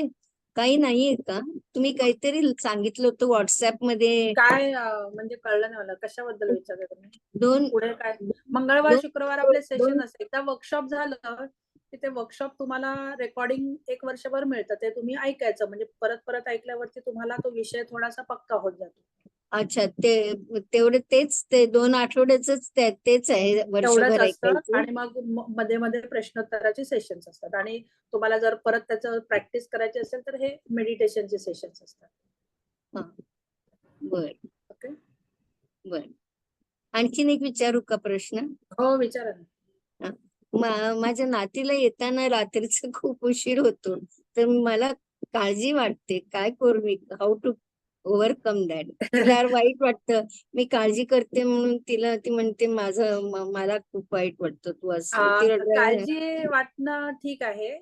Speaker 11: काही नाहीये का? तुम्ही काहीतरी सांगितलं होतं व्हॉट्सअप मध्ये.
Speaker 1: काय म्हणजे कळलं नाही मला, कशाबद्दल विचारलं तुम्ही? पुढे काय? मंगळवार शुक्रवार आपले सेशन असते. एकदा वर्कशॉप झालं की ते वर्कशॉप तुम्हाला रेकॉर्डिंग 1 वर्षभर मिळतं, ते तुम्ही ऐकायचं. म्हणजे परत परत ऐकल्यावरती तुम्हाला तो विषय थोडासा पक्का होत जातो.
Speaker 11: अच्छा, तेवढे ते 2 आठवड्याच तेच आहे वर्षभर ऐकायचं.
Speaker 1: आणि मग मध्ये मध्ये प्रश्नोत्तराचे सेशन्स असतात. आणि तुम्हाला जर परत त्याचं प्रॅक्टिस करायची असेल तर हे मेडिटेशनचे सेशन्स असतात.
Speaker 11: बर
Speaker 1: ओके,
Speaker 11: बर. आणखीन एक विचारू का प्रश्न?
Speaker 1: हो विचारा ना.
Speaker 11: माझ्या नातीला येताना रात्रीचा खूप उशीर होतो, तर मला काळजी वाटते. काय करू मी? How to overcome that. तिला वाईट वाटतं, मी काळजी करते म्हणून ती म्हणते मला खूप वाईट वाटतं तू असं ती रडायला
Speaker 1: काळजी वाटणं ठीक आहे.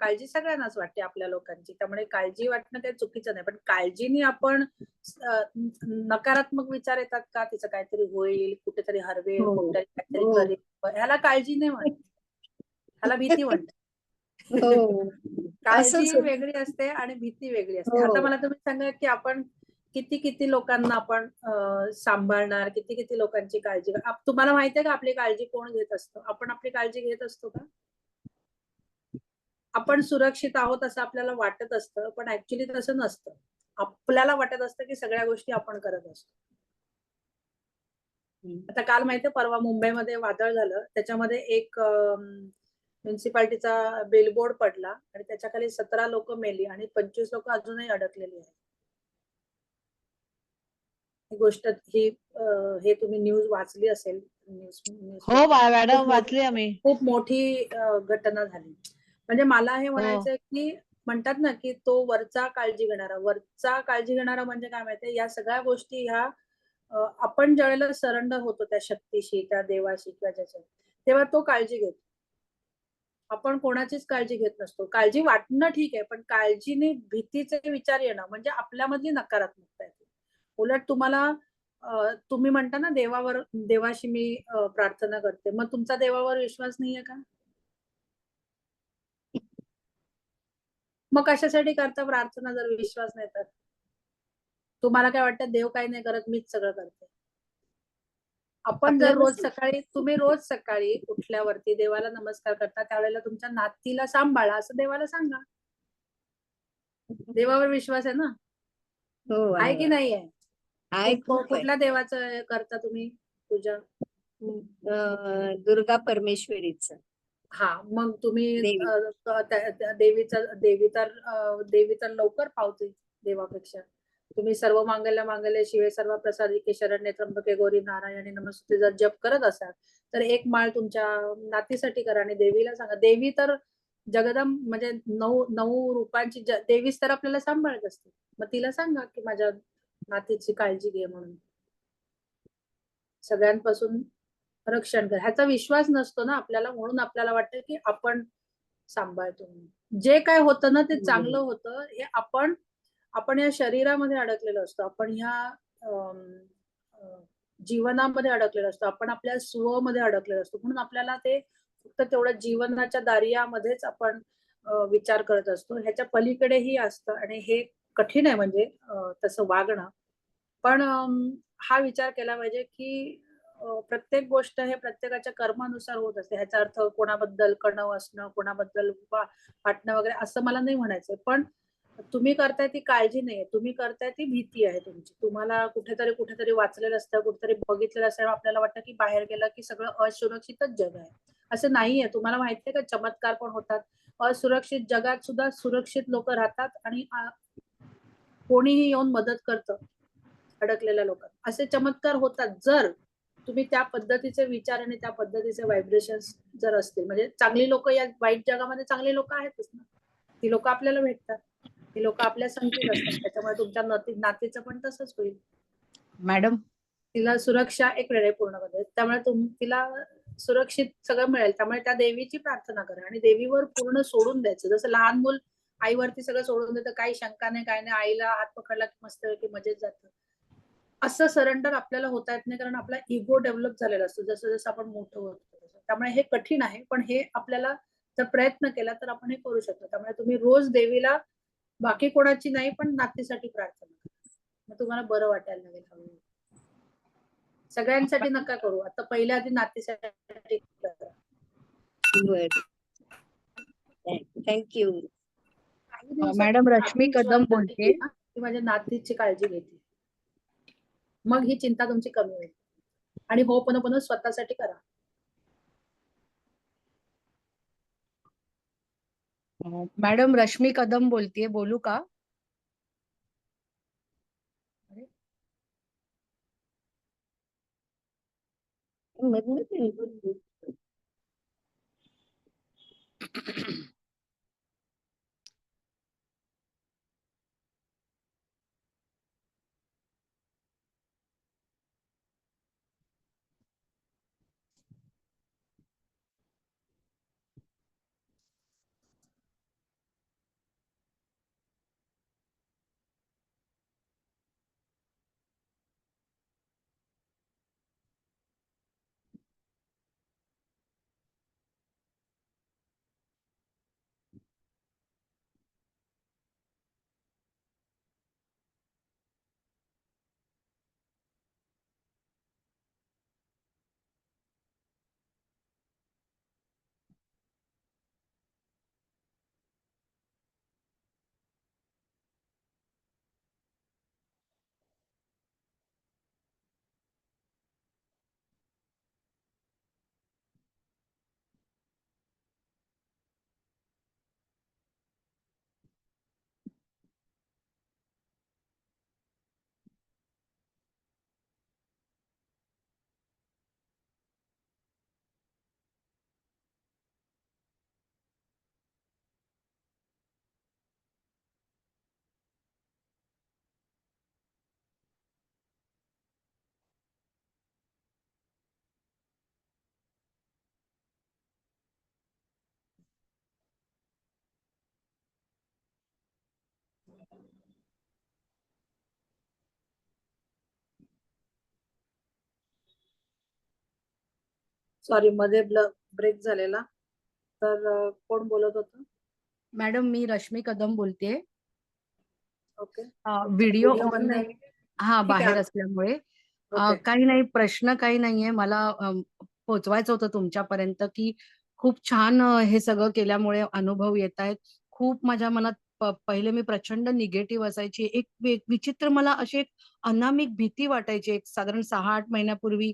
Speaker 1: काळजी सगळ्यांनाच वाटते आपल्या लोकांची, त्यामुळे काळजी वाटणं काही चुकीचं नाही. पण काळजीने आपण नकारात्मक विचार येतात का, तिचं काहीतरी होईल, कुठेतरी हरवेल,
Speaker 11: हो,
Speaker 1: कुठेतरी काहीतरी
Speaker 11: हो.
Speaker 1: करेल, ह्याला काळजी नाही म्हणत, ह्याला भीती म्हणतात.
Speaker 11: हो
Speaker 1: काळजी
Speaker 11: असंच होतं.
Speaker 1: वेगळी असते आणि भीती वेगळी असते.
Speaker 11: हो.
Speaker 1: आता मला तुम्ही सांगा की आपण किती किती लोकांना आपण सांभाळणार, किती किती लोकांची काळजी. तुम्हाला माहिती आहे का आपली काळजी कोण घेत असतं? आपण आपली काळजी घेत असतो का? आपण सुरक्षित आहोत असं आपल्याला वाटत असतं, पण ऍक्च्युली तसं नसतं. आपल्याला वाटत असतं की सगळ्या गोष्टी आपण करत असतो. आता काल माहितीये, परवा मुंबईमध्ये वादळ झालं, त्याच्यामध्ये एक म्युन्सिपाल्टीचा बिलबोर्ड पडला आणि त्याच्याखाली 17 लोक मेली आणि 25 लोक अजूनही अडकलेली आहेत. ही गोष्ट हे तुम्ही न्यूज वाचली असेल.
Speaker 6: हो मॅडम, वाचली आम्ही.
Speaker 1: खूप मोठी घटना झाली. म्हणजे मला हे म्हणायचंय की म्हणतात ना की तो वरचा काळजी घेणारा म्हणजे काय माहितीये, या सगळ्या गोष्टी ह्या आपण ज्यावेळेला सरेंडर होतो त्या शक्तीशी, त्या देवाशी किंवा ज्याच्या, तेव्हा तो काळजी घेतो. आपण कोणाचीच काळजी घेत नसतो. काळजी वाटणं ठीक आहे, पण काळजीने भीतीचे विचार येणं म्हणजे आपल्यामधली नकारात्मकता आहे. उलट तुम्हाला तुम्ही म्हणता ना देवाशी मी प्रार्थना करते, मग तुमचा देवावर विश्वास नाहीये का? मग कशासाठी करता प्रार्थना जर विश्वास नाही तर? तुम्हाला काय वाटतं देव काही नाही करत, मीच सगळं करते? आपण जर तुम्ही रोज सकाळी उठल्यावरती देवाला नमस्कार करता, त्यावेळेला तुमच्या नातीला सांभाळा असं देवाला सांगा. देवावर विश्वास आहे ना?
Speaker 11: हो
Speaker 1: आहे की नाहीये?
Speaker 11: आहे, खूप आहे.
Speaker 1: कुठल्या देवाचं करता तुम्ही पूजा?
Speaker 11: दुर्गा परमेश्वरीचं.
Speaker 1: हा, मग तुम्ही
Speaker 11: देवी.
Speaker 1: देवी तर लवकर पावते देवापेक्षा. तुम्ही सर्व मांगल्य शिवे सर्व प्रसादिके शरण्ये त्र्यंबके गौरी नारायणी नमस्ते जर जप करत असाल तर एक माळ तुमच्या नातीसाठी करा आणि देवीला सांगा. देवी तर जगदंब म्हणजे 9 रूपांची देवीच तर आपल्याला सांभाळत असते. मग तिला सांगा की माझ्या नातीची काळजी घे म्हणून, सगळ्यांपासून रक्षण कर. ह्याचा विश्वास नसतो ना आपल्याला, म्हणून आपल्याला वाटतं की आपण सांभाळतो. जे काय होतं ना ते चांगलं होतं. हे आपण या शरीरामध्ये अडकलेलो असतो, आपण ह्या जीवनामध्ये अडकलेलो असतो, आपण आपल्या स्वमध्ये अडकलेलो असतो. म्हणून आपल्याला ते फक्त तेवढं जीवनाच्या दारियामध्येच आपण विचार करत असतो. ह्याच्या पलीकडेही असतं आणि हे कठीण आहे म्हणजे तसं वागणं. पण हा विचार केला पाहिजे की प्रत्येक गोष्ट हे प्रत्येकाच्या कर्मानुसार होत असते. ह्याचा अर्थ कोणाबद्दल कणव असणं, कोणाबद्दल वाटणं वगैरे असं मला नाही म्हणायचंय. पण तुम्ही करताय ती काळजी नाहीये, तुम्ही करताय ती भीती आहे तुमची. तुम्हाला कुठेतरी वाचलेलं असतं, कुठेतरी बघितलेलं असतं, आपल्याला वाटतं की बाहेर गेलं की सगळं असुरक्षितच जग आहे. असं नाहीये. तुम्हाला माहितीये का चमत्कार पण होतात. असुरक्षित जगात सुद्धा सुरक्षित लोक राहतात आणि कोणीही येऊन मदत करतं अडकलेल्या लोकांना. असे चमत्कार होतात जर तुम्ही त्या पद्धतीचे विचार आणि त्या पद्धतीचे व्हायब्रेशन्स जर असतील. म्हणजे चांगली लोक या वाईट जगामध्ये चांगली लोक आहेतच ना. ती लोक आपल्याला भेटतात, ती लोक आपल्या संगतीत असतात. त्याच्यामुळे तुमच्या नातीचं पण तसंच होईल.
Speaker 2: मॅडम,
Speaker 1: तिला सुरक्षा एक वेळे पूर्ण करते, त्यामुळे तिला सुरक्षित सगळं मिळेल. त्यामुळे त्या देवीची प्रार्थना करा आणि देवीवर पूर्ण सोडून द्यायचं. जसं लहान मूल आईवरती सगळं सोडून देतं, काही शंका नाही, काय नाही, आईला हात पकडला की मस्त की मजेत जातं. असं सरेंडर आपल्याला होता येत नाही, कारण आपला इगो डेव्हलप झालेला असतो जसं जसं आपण मोठं होतो. त्यामुळे हे कठीण आहे, पण हे आपल्याला जर प्रयत्न केला तर आपण हे करू शकतो. त्यामुळे तुम्ही रोज देवीला बाकी कोणाची नाही पण नातीसाठी प्रार्थना करा, मग तुम्हाला बरं वाटायला लागेल. हळूहळू सगळ्यांसाठी नका करू, आता पहिल्या आधी नातीसाठी करा.
Speaker 11: बर, थँक्यू.
Speaker 2: मॅडम रश्मी कदम बोलते.
Speaker 1: की माझ्या नातीची काळजी घेते, मग ही चिंता तुमची कमी होईल. आणि होपनोपनो स्वतःसाठी करा.
Speaker 2: मॅडम रश्मी कदम बोलतेय, बोलू का?
Speaker 1: सॉरी, मध्ये ब्रेक झालेला. तर कोण बोलत होतं?
Speaker 12: मॅडम मी रश्मी कदम बोलतेय.
Speaker 1: ओके.
Speaker 12: व्हिडिओ
Speaker 1: व्हिडिओ
Speaker 12: ऑन
Speaker 1: बंद
Speaker 12: नाही.
Speaker 1: आहे.
Speaker 12: हा,
Speaker 1: ठीक आहे.
Speaker 12: बाहेर असल्यामुळे
Speaker 1: ओके.
Speaker 12: काही नाही, प्रश्न काही नाहीये. मला पोहोचवायचं होतं तुमच्यापर्यंत की खूप छान हे सगळं केल्यामुळे अनुभव येत आहेत. खूप माझ्या मनात पहिले मी प्रचंड निगेटिव्ह असायची. एक विचित्र मला अशी एक अनामिक भीती वाटायची. एक साधारण 6-8 महिन्यापूर्वी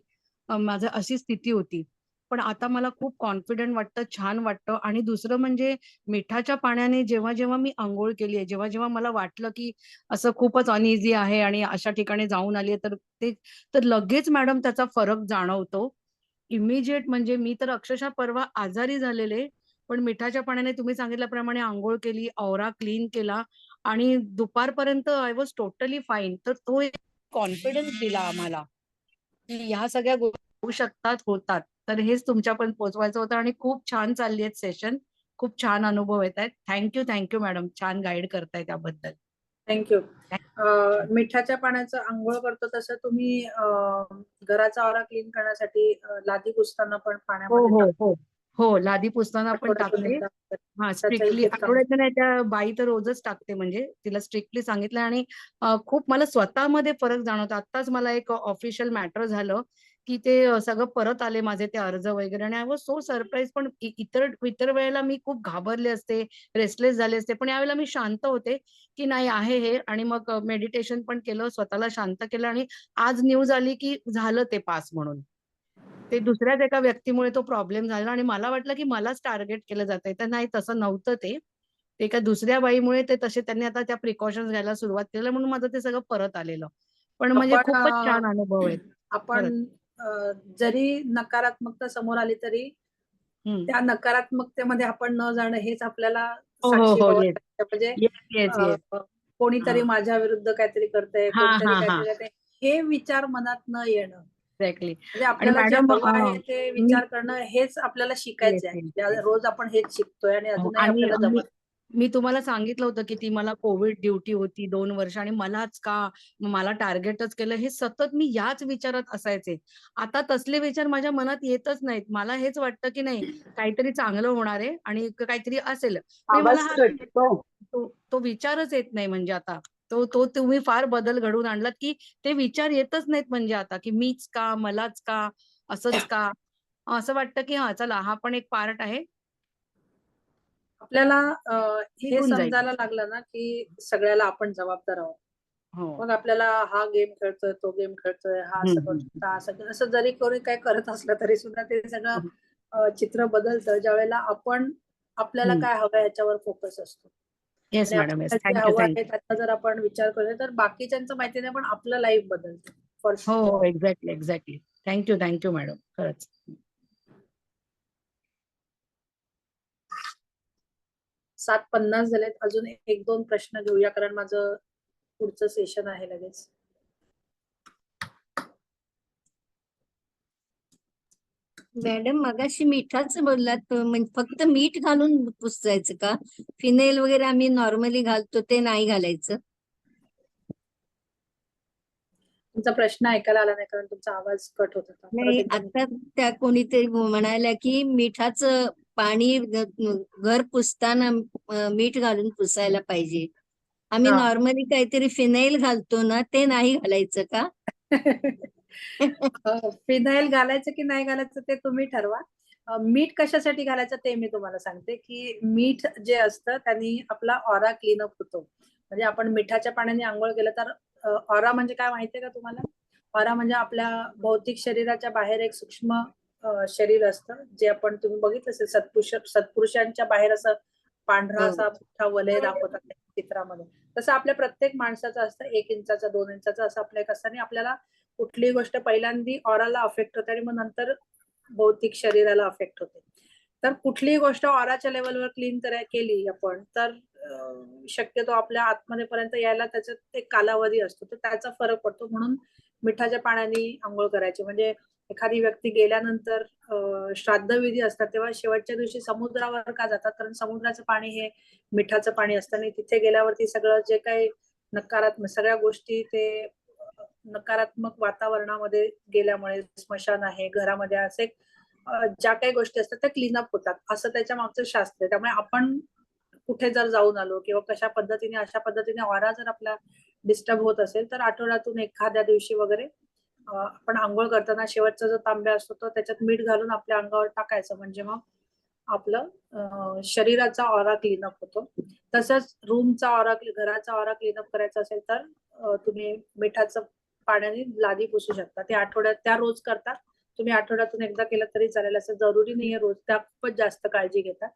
Speaker 12: माझं अशी स्थिती होती. पण आता मला खूप कॉन्फिडंट वाटतं, छान वाटतं. आणि दुसरं म्हणजे मिठाच्या पाण्याने जेव्हा जेव्हा मी अंघोळ केली आहे, जेव्हा जेव्हा मला वाटलं की असं खूपच अनइझी आहे आणि अशा ठिकाणी जाऊन आली आहे, तर लगेच मॅडम त्याचा फरक जाणवतो. इमिजिएट म्हणजे मी तर अक्षरशः परवा आजारी झालेले, पण मिठाच्या पाण्याने तुम्ही सांगितल्याप्रमाणे अंघोळ केली, औरा क्लीन केला आणि दुपारपर्यंत आय वॉज टोटली फाईन. तर तो एक कॉन्फिडन्स दिला आम्हाला की ह्या सगळ्या गोष्टी होऊ शकतात, होतात. तर हेच तुमच्यापर्यंत पोहोचवायचं होतं. आणि खूप छान चालली आहेत सेशन, खूप छान अनुभव येत आहेत. थँक्यू मॅडम, छान गाईड करताय त्याबद्दल.
Speaker 1: थँक्यू. मिठाच्या पाण्याचं आंघोळ करतो तसं तुम्ही घराचा औरा क्लीन करण्यासाठी लादी पुसताना पण पाण्यामध्ये
Speaker 12: हो, लादी पुसताना पण
Speaker 1: आठवड्यातून
Speaker 12: टाकते.
Speaker 1: एकदा
Speaker 12: हा,
Speaker 1: त्याचा
Speaker 12: स्ट्रिक्टली
Speaker 1: इफेक्ट
Speaker 12: आठवड्यातून नाही, त्या बाई तर रोजच टाकते. म्हणजे तिला स्ट्रिक्टली सांगितलं. आणि खूप मला स्वतःमध्ये फरक जाणवतो. आत्ताच मला एक ऑफिशियल मॅटर झालं की ते सगळं परत आले माझे ते अर्ज वगैरे. आणि आय वॉज सो सरप्राईज. पण इतर वेळेला मी खूप घाबरले असते, रेस्टलेस झाले असते. पण यावेळेला मी शांत होते की नाही आहे हे. आणि मग मेडिटेशन पण केलं, स्वतःला शांत केलं. आणि आज न्यूज आली की झालं ते पास म्हणून. ते दुसऱ्याच एका व्यक्तीमुळे तो प्रॉब्लेम झाला आणि मला वाटलं की मलाच टार्गेट केलं जातंय. तर नाही, तसं नव्हतं ते. ते एका दुसऱ्या बाईमुळे ते तसे त्यांनी आता त्या प्रिकॉशन्स घ्यायला सुरुवात केलं, म्हणून माझं ते सगळं परत आलेलं. पण म्हणजे
Speaker 1: आपण
Speaker 12: खूपच छान अनुभव आहेत खरंच.
Speaker 1: आपण जरी नकारात्मकता समोर आली तरी त्या नकारात्मकतेमध्ये आपण न जाणं हेच आपल्याला
Speaker 12: हो
Speaker 1: साक्षी
Speaker 12: हो,
Speaker 1: व्हावं
Speaker 12: येस
Speaker 1: लागतं. म्हणजे
Speaker 12: येस येस.
Speaker 1: कोणीतरी माझ्या विरुद्ध काहीतरी करतंय,
Speaker 12: हा
Speaker 1: कोणतरी
Speaker 12: हा हा,
Speaker 1: काहीतरी करतंय, हे विचार मनात न येणं.
Speaker 12: एक्झॅक्टली.
Speaker 1: म्हणजे
Speaker 12: आणि
Speaker 1: आपल्याला जे
Speaker 12: मॅडम
Speaker 1: हवं आहे ते
Speaker 12: मी
Speaker 1: विचार करणं हेच आपल्याला शिकायचं
Speaker 12: येस येस
Speaker 1: आहे.
Speaker 12: येस.
Speaker 1: रोज आपण हेच शिकतोय आणि
Speaker 12: हो,
Speaker 1: अजूनही
Speaker 12: आणि
Speaker 1: आपल्याला
Speaker 12: मी
Speaker 1: जमत.
Speaker 12: मी तुम्हाला सांगितलं होतं की ती मला कोविड ड्युटी होती 2 वर्ष आणि मलाच का, मला टार्गेटच केलं, हे सतत मी याच विचारात असायचे. आता तसले विचार माझ्या मनात येतच नाहीत. मला हेच वाटतं की नाही, काहीतरी चांगलं होणार आहे आणि काहीतरी असेल. म्हणजे मला तो विचारच येत नाही. म्हणजे आता तो तुम्ही फार बदल घडवून आणलात की ते विचार येतच नाहीत. म्हणजे आता की मीच का, मलाच का, असंच का. असं वाटतं की हा, चला, हा पण एक पार्ट आहे,
Speaker 1: आपल्याला हे
Speaker 12: निघून जाईल.
Speaker 1: समजायला लागलं ना की सगळ्याला आपण जबाबदार आहोत.
Speaker 12: हो.
Speaker 1: मग आपल्याला हा गेम खेळतोय, तो गेम खेळतोय, हा असं करतो, असं जरी कोणी काय करत असलं तरी सुद्धा ते सगळं चित्र बदलतं ज्यावेळेला आपण आपल्याला काय हवं याच्यावर फोकस असतो.
Speaker 12: येस
Speaker 1: आणि
Speaker 12: मॅडम, येस.
Speaker 1: आपल्याला जे
Speaker 12: थँक्यू
Speaker 1: हवं आहे
Speaker 12: थँक्यू.
Speaker 1: त्याचा जर आपण विचार केला तर बाकीच्यांचं माहिती नाही, पण आपलं लाईफ बदलतं फॉर
Speaker 12: हो
Speaker 1: शुअर.
Speaker 12: हो, एक्झॅक्टली. थँक्यू मॅडम, खरंच.
Speaker 1: 7:50 झालेत. अजून 1-2 प्रश्न घेऊया कारण माझं पुढचं सेशन आहे लगेच.
Speaker 11: मॅडम मगाशी मिठाचं बोललात, म्हणजे फक्त मीठ घालून पुसायचं का? फिनेल वगैरे आम्ही नॉर्मली घालतो ते नाही घालायचं?
Speaker 1: तुमचा प्रश्न ऐकायला आला नाही कारण तुमचा आवाज कट होत होता. परत
Speaker 11: नाही,
Speaker 1: एकदा
Speaker 11: आता त्या कोणीतरी म्हणाल्या की मिठाचं पाणी घर पुसताना मीठ घालून पुसायला पाहिजे. आम्ही नॉर्मली काहीतरी फिनाईल घालतो ना, ते नाही घालायचं का?
Speaker 1: फिनाईल घालायचं की नाही घालायचं ते तुम्ही ठरवा. मीठ कशासाठी घालायचं ते मी तुम्हाला सांगते की मीठ जे असतं त्यांनी आपला ऑरा क्लीनअप होतो. म्हणजे आपण मिठाच्या पाण्याने आंघोळ केलं तर ऑरा म्हणजे काय माहितीये का तुम्हाला? ऑरा म्हणजे आपल्या भौतिक शरीराच्या बाहेर एक सूक्ष्म शरीर असतं जे आपण तुम्ही बघितलं असेल सत्पुरुषांच्या बाहेर असं पांढरा असा मोठा वलय दाखवतात चित्रामध्ये. तसं आपल्या प्रत्येक माणसाचं असतं 1 इंचाचा 2 इंचाचा असं आपलं एक असतं आणि आपल्याला कुठलीही गोष्ट पहिल्यांदा ऑराला अफेक्ट होते आणि मग नंतर भौतिक शरीराला अफेक्ट होते. तर कुठलीही गोष्ट ऑराच्या लेवलवर क्लीन केली आपण तर शक्यतो आपल्या आतमध्ये पर्यंत यायला त्याच्यात एक कालावधी असतो तर त्याचा फरक पडतो. म्हणून मिठाच्या पाण्याने आंघोळ करायची. म्हणजे एखादी व्यक्ती गेल्यानंतर श्राद्धविधी असतात तेव्हा शेवटच्या दिवशी समुद्रावर का जातात? कारण समुद्राचं पाणी हे मिठाचं पाणी असतं आणि तिथे गेल्यावरती सगळं जे काही नकारात्मक सगळ्या गोष्टी ते नकारात्मक वातावरणामध्ये गेल्यामुळे स्मशान आहे घरामध्ये असे ज्या काही गोष्टी असतात त्या क्लीनअप होतात, असं त्याच्या मागचं शास्त्र आहे. त्यामुळे आपण कुठे जर जाऊन आलो किंवा कशा पद्धतीने अशा पद्धतीने ऑरा जर आपला डिस्टर्ब होत असेल तर आठवड्यातून एखाद्या दिवशी वगैरे आपण आंघोळ करताना शेवटचा जो तांब्या असतो तो त्याच्यात मीठ घालून आपल्या अंगावर टाकायचं, म्हणजे मग आपलं शरीराचा ऑरा क्लीनअप होतो. तसंच रूमचा ऑरा, घराचा ऑरा क्लीनअप करायचा असेल तर तुम्ही मिठाचं पाण्याने लादी पुसू शकता. ते आठवड्यात त्या रोज करता, तुम्ही आठवड्यातून एकदा केलं तरी चालेल, असं जरुरी नाहीये रोज. त्या खूपच जास्त काळजी घेतात.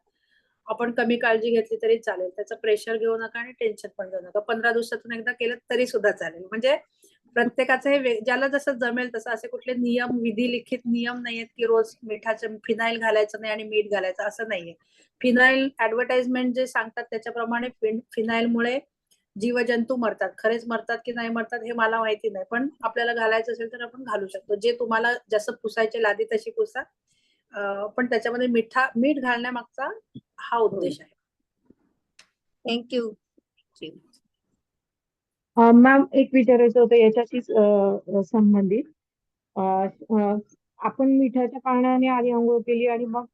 Speaker 1: आपण कमी काळजी घेतली तरी चालेल, त्याचं प्रेशर घेऊ नका आणि टेन्शन पण घेऊ नका. 15 दिवसातून एकदा केलं तरी सुद्धा चालेल. म्हणजे प्रत्येकाचं हे ज्याला जसं जमेल तसं, असे कुठले नियम, विधी लिखित नियम नाहीयेत की रोज मिठाचं फिनाईल घालायचं नाही आणि मीठ घालायचं, असं नाहीये. फिनाईल ऍडव्हर्टाइजमेंट जे सांगतात त्याच्याप्रमाणे फिनाईलमुळे जीवजंतू मरतात. खरेच मरतात की नाही मरतात हे मला माहिती नाही, पण आपल्याला घालायचं असेल तर आपण घालू शकतो. जे तुम्हाला जसं पुसायची लादी तशी पुसा, पण त्याच्यामध्ये मीठ घालण्यामागचा हा उद्देश आहे.
Speaker 11: थँक्यू.
Speaker 9: मॅम एक विचारायचं होतं याच्याशीच संबंधित. आपण मिठाच्या पाण्याने आधी आंघोळ केली आणि मग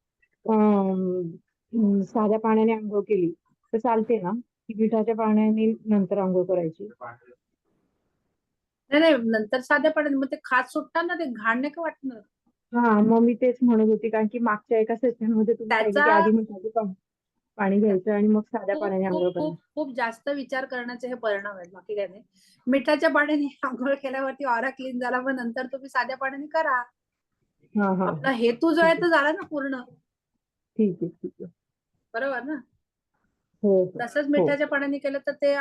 Speaker 9: साध्या पाण्याने आंघोळ केली तर चालते ना, की मिठाच्या पाण्याने नंतर आंघोळ करायची?
Speaker 1: नाही, नंतर साध्या पाण्याने मग ते खाज सुटतात ना, ते घाण नाही का वाटणार.
Speaker 9: हा, मग मी तेच म्हणत होती, कारण की मागच्या एका सेशन मध्ये तुम्ही सांगितलं की आधी मिठाचं पाणी घ्यायचं आणि मग साध्या पाण्याने आंघोळ
Speaker 1: खूप
Speaker 9: करायची.
Speaker 1: खूप खूप जास्त विचार करण्याचे हे परिणाम आहेत, बाकी काय नाही. मिठाच्या पाण्याने आंघोळ केल्यावरती ऑरा क्लीन झाला, मग नंतर तुम्ही साध्या पाण्याने करा.
Speaker 9: हा हा,
Speaker 1: आपला हेतू जो आहे तो झाला ना पूर्ण,
Speaker 9: ठीक आहे ठीक आहे.
Speaker 1: बरोबर ना.
Speaker 9: हो हो
Speaker 1: तसंच
Speaker 9: हो.
Speaker 1: मिठाच्या पाण्याने केलं तर ते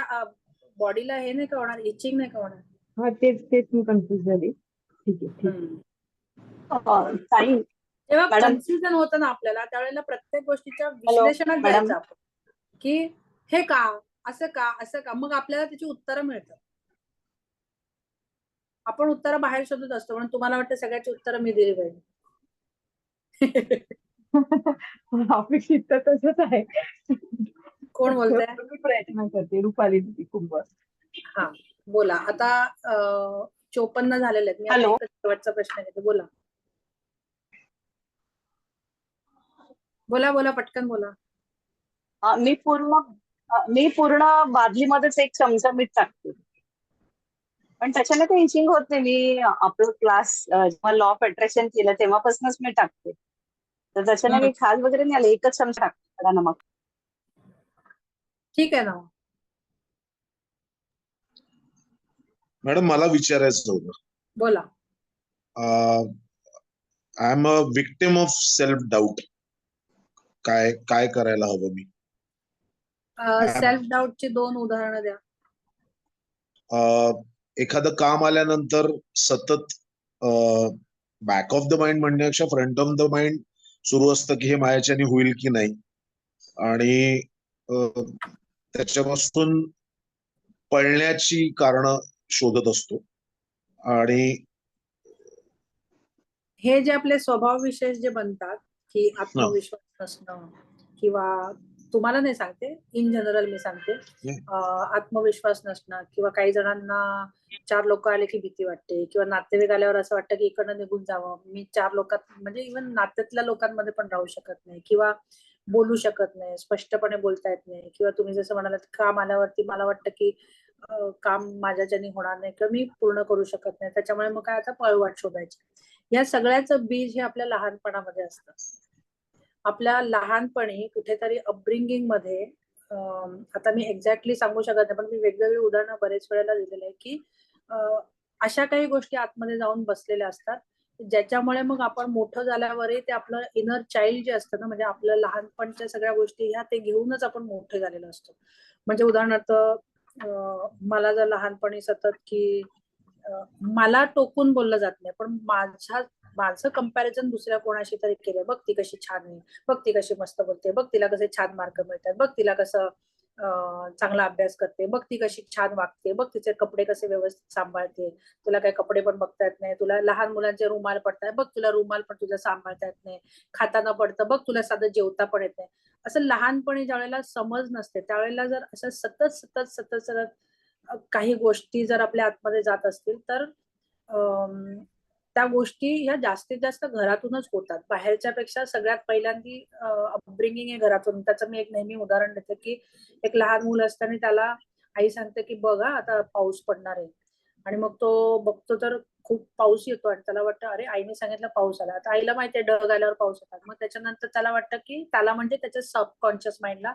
Speaker 1: बॉडीला हे नाही का होणार, इचिंग नाही का होणार.
Speaker 9: हा, तेच मी कन्फ्युज झाली. ठीक आहे ठीक आहे.
Speaker 7: ताई,
Speaker 1: जेव्हा
Speaker 7: मॅडम.
Speaker 1: कन्फ्युजन होतं ना आपल्याला, त्यावेळेला प्रत्येक गोष्टीच्या
Speaker 7: हॅलो,
Speaker 1: विश्लेषणात
Speaker 7: मॅडम.
Speaker 1: जायचं आपण, की हे का असं का, मग आपल्याला त्याची उत्तरं मिळतात. आपण उत्तरं बाहेर शोधत असतो, म्हणून तुम्हाला वाटतं सगळ्याची उत्तरं मी दिली पाहिजे.
Speaker 9: अपेक्षित तर तसंच आहे.
Speaker 1: कोण बोलतंय?
Speaker 9: मी प्रयत्न करते. रुपाली दीदी कुंभार.
Speaker 1: हा, बोला आता. 54 झालेले आहेत. मी आता
Speaker 7: हॅलो.
Speaker 1: एकच शेवटचा प्रश्न घेते. बोला बोला पटकन बोला.
Speaker 7: मी पूर्ण बादलीमध्येच 1 चमचा मीठ टाकते, पण त्याच्याने काही इचिंग होत नाही. मी आपलं क्लास जेव्हा लॉ ऑफ अट्रॅक्शन केलं तेव्हापासूनच मी टाकते, तर त्याच्याने काही खाज वगैरे नाही आलं. 1च चमचा टाकते नमक.
Speaker 1: ठीक आहे ना.
Speaker 3: मॅडम मला विचारायचं होतं.
Speaker 1: बोला.
Speaker 3: I am a victim of self doubt. काय करायला हवं मी?
Speaker 1: सेल्फ डाऊटची 2 उदाहरणं द्या.
Speaker 3: एखादं काम आल्यानंतर सतत बॅक ऑफ द माइंड म्हणण्यापेक्षा फ्रंट ऑफ द माइंड सुरू असतं की हे माझ्याच्याने होईल की नाही, आणि त्याच्यापासून पळण्याची कारणं शोधत असतो. आणि
Speaker 1: हे जे आपले स्वभाव विशेष जे बनतात, की आत्मविश्वास नसणं, किंवा तुम्हाला नाही सांगते, इन जनरल मी सांगते, आत्मविश्वास नसणं, किंवा काही जणांना 4 लोक आले की भीती वाटते, किंवा नातेवाईक आल्यावर असं वाटतं की इकडनं निघून जावं, मी 4 लोकात, म्हणजे इव्हन नात्यातल्या लोकांमध्ये पण राहू शकत नाही, किंवा बोलू शकत नाही, स्पष्टपणे बोलता येत नाही, किंवा तुम्ही जसं म्हणालात काम आल्यावरती मला वाटतं की काम माझ्याच्याने होणार नाही किंवा मी पूर्ण करू शकत नाही, त्याच्यामुळे मग काय आता पळवाट शोधायची. या सगळ्याचं बीज हे आपल्या लहानपणामध्ये असतं. आपल्या लहानपणी कुठेतरी अपब्रिंगिंग मध्ये, आता मी एक्झॅक्टली सांगू शकत नाही, पण मी वेगवेगळी उदाहरणं बरेच वेळेला दिलेली आहे, की अशा काही गोष्टी आतमध्ये जाऊन बसलेल्या असतात, ज्याच्यामुळे मग आपण मोठं झाल्यावरही ते आपलं इनर चाइल्ड जे असतं ना, म्हणजे आपलं लहानपणच्या सगळ्या गोष्टी ह्या ते घेऊनच आपण मोठे झालेलो असतो. म्हणजे उदाहरणार्थ, मला जर लहानपणी सतत की मला टोकून बोललं जात नाही, पण माझं कंपॅरिझन दुसऱ्या कोणाशी तरी केलं, बघ ती कशी छान आहे, बघ ती कशी मस्त बोलते, बघ तिला कसे छान मार्क मिळतात, बघ तिला कसं चांगला अभ्यास करते, बघ ती कशी छान वागते, बघ तिचे कपडे कसे व्यवस्थित सांभाळते, तुला काही कपडे पण बघता येत नाही, तुला लहान मुलांचे रुमाल पडतात, बघ तुला रुमाल पण तुझा सांभाळता येत नाही, खाताना पडतं, बघ तुला साधं जेवता पण येत नाही. असं लहानपणी ज्यावेळेला समज नसते त्यावेळेला जर असं सतत काही गोष्टी जर आपल्या आतमध्ये जात असतील तर त्या गोष्टी ह्या जास्तीत जास्त घरातूनच होतात, बाहेरच्या पेक्षा सगळ्यात पहिल्यांदी अपब्रिंगिंग हे घरातून. त्याचं मी एक नेहमी उदाहरण देते की एक लहान मुलं असताना त्याला आई सांगते की बघा आता पाऊस पडणार आहे, आणि मग तो बघतो तर खूप पाऊस येतो आणि त्याला वाटतं अरे आईने सांगितलं पाऊस आला. आता आईला माहितीये ढग आल्यावर पाऊस येतात. मग त्याच्यानंतर त्याला वाटतं की त्याला म्हणजे त्याच्या सबकॉन्शियस माइंडला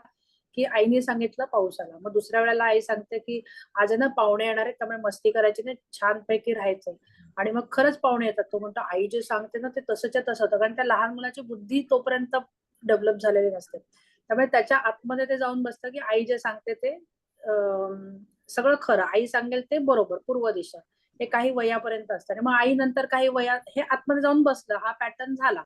Speaker 1: की आईने सांगितलं पाऊस आला. मग दुसऱ्या वेळेला आई सांगते की आज आहे ना पाहुणे येणार आहेत, त्यामुळे मस्ती करायची नाही, छानपैकी राहायचं. आणि मग खरंच पाहुणे येतात. तो म्हणतो आई जे सांगते ना ते तसंच्या तसं होतं, कारण त्या लहान मुलाची बुद्धी तोपर्यंत डेव्हलप झालेली नसते. त्यामुळे त्याच्या आतमध्ये ते जाऊन बसतं की आई जे सांगते ते सगळं खरं, आई सांगेल ते बरोबर, पूर्व दिशा. हे काही वयापर्यंत असतं आणि मग आई नंतर काही वयात हे आतमध्ये जाऊन बसलं, हा पॅटर्न झाला.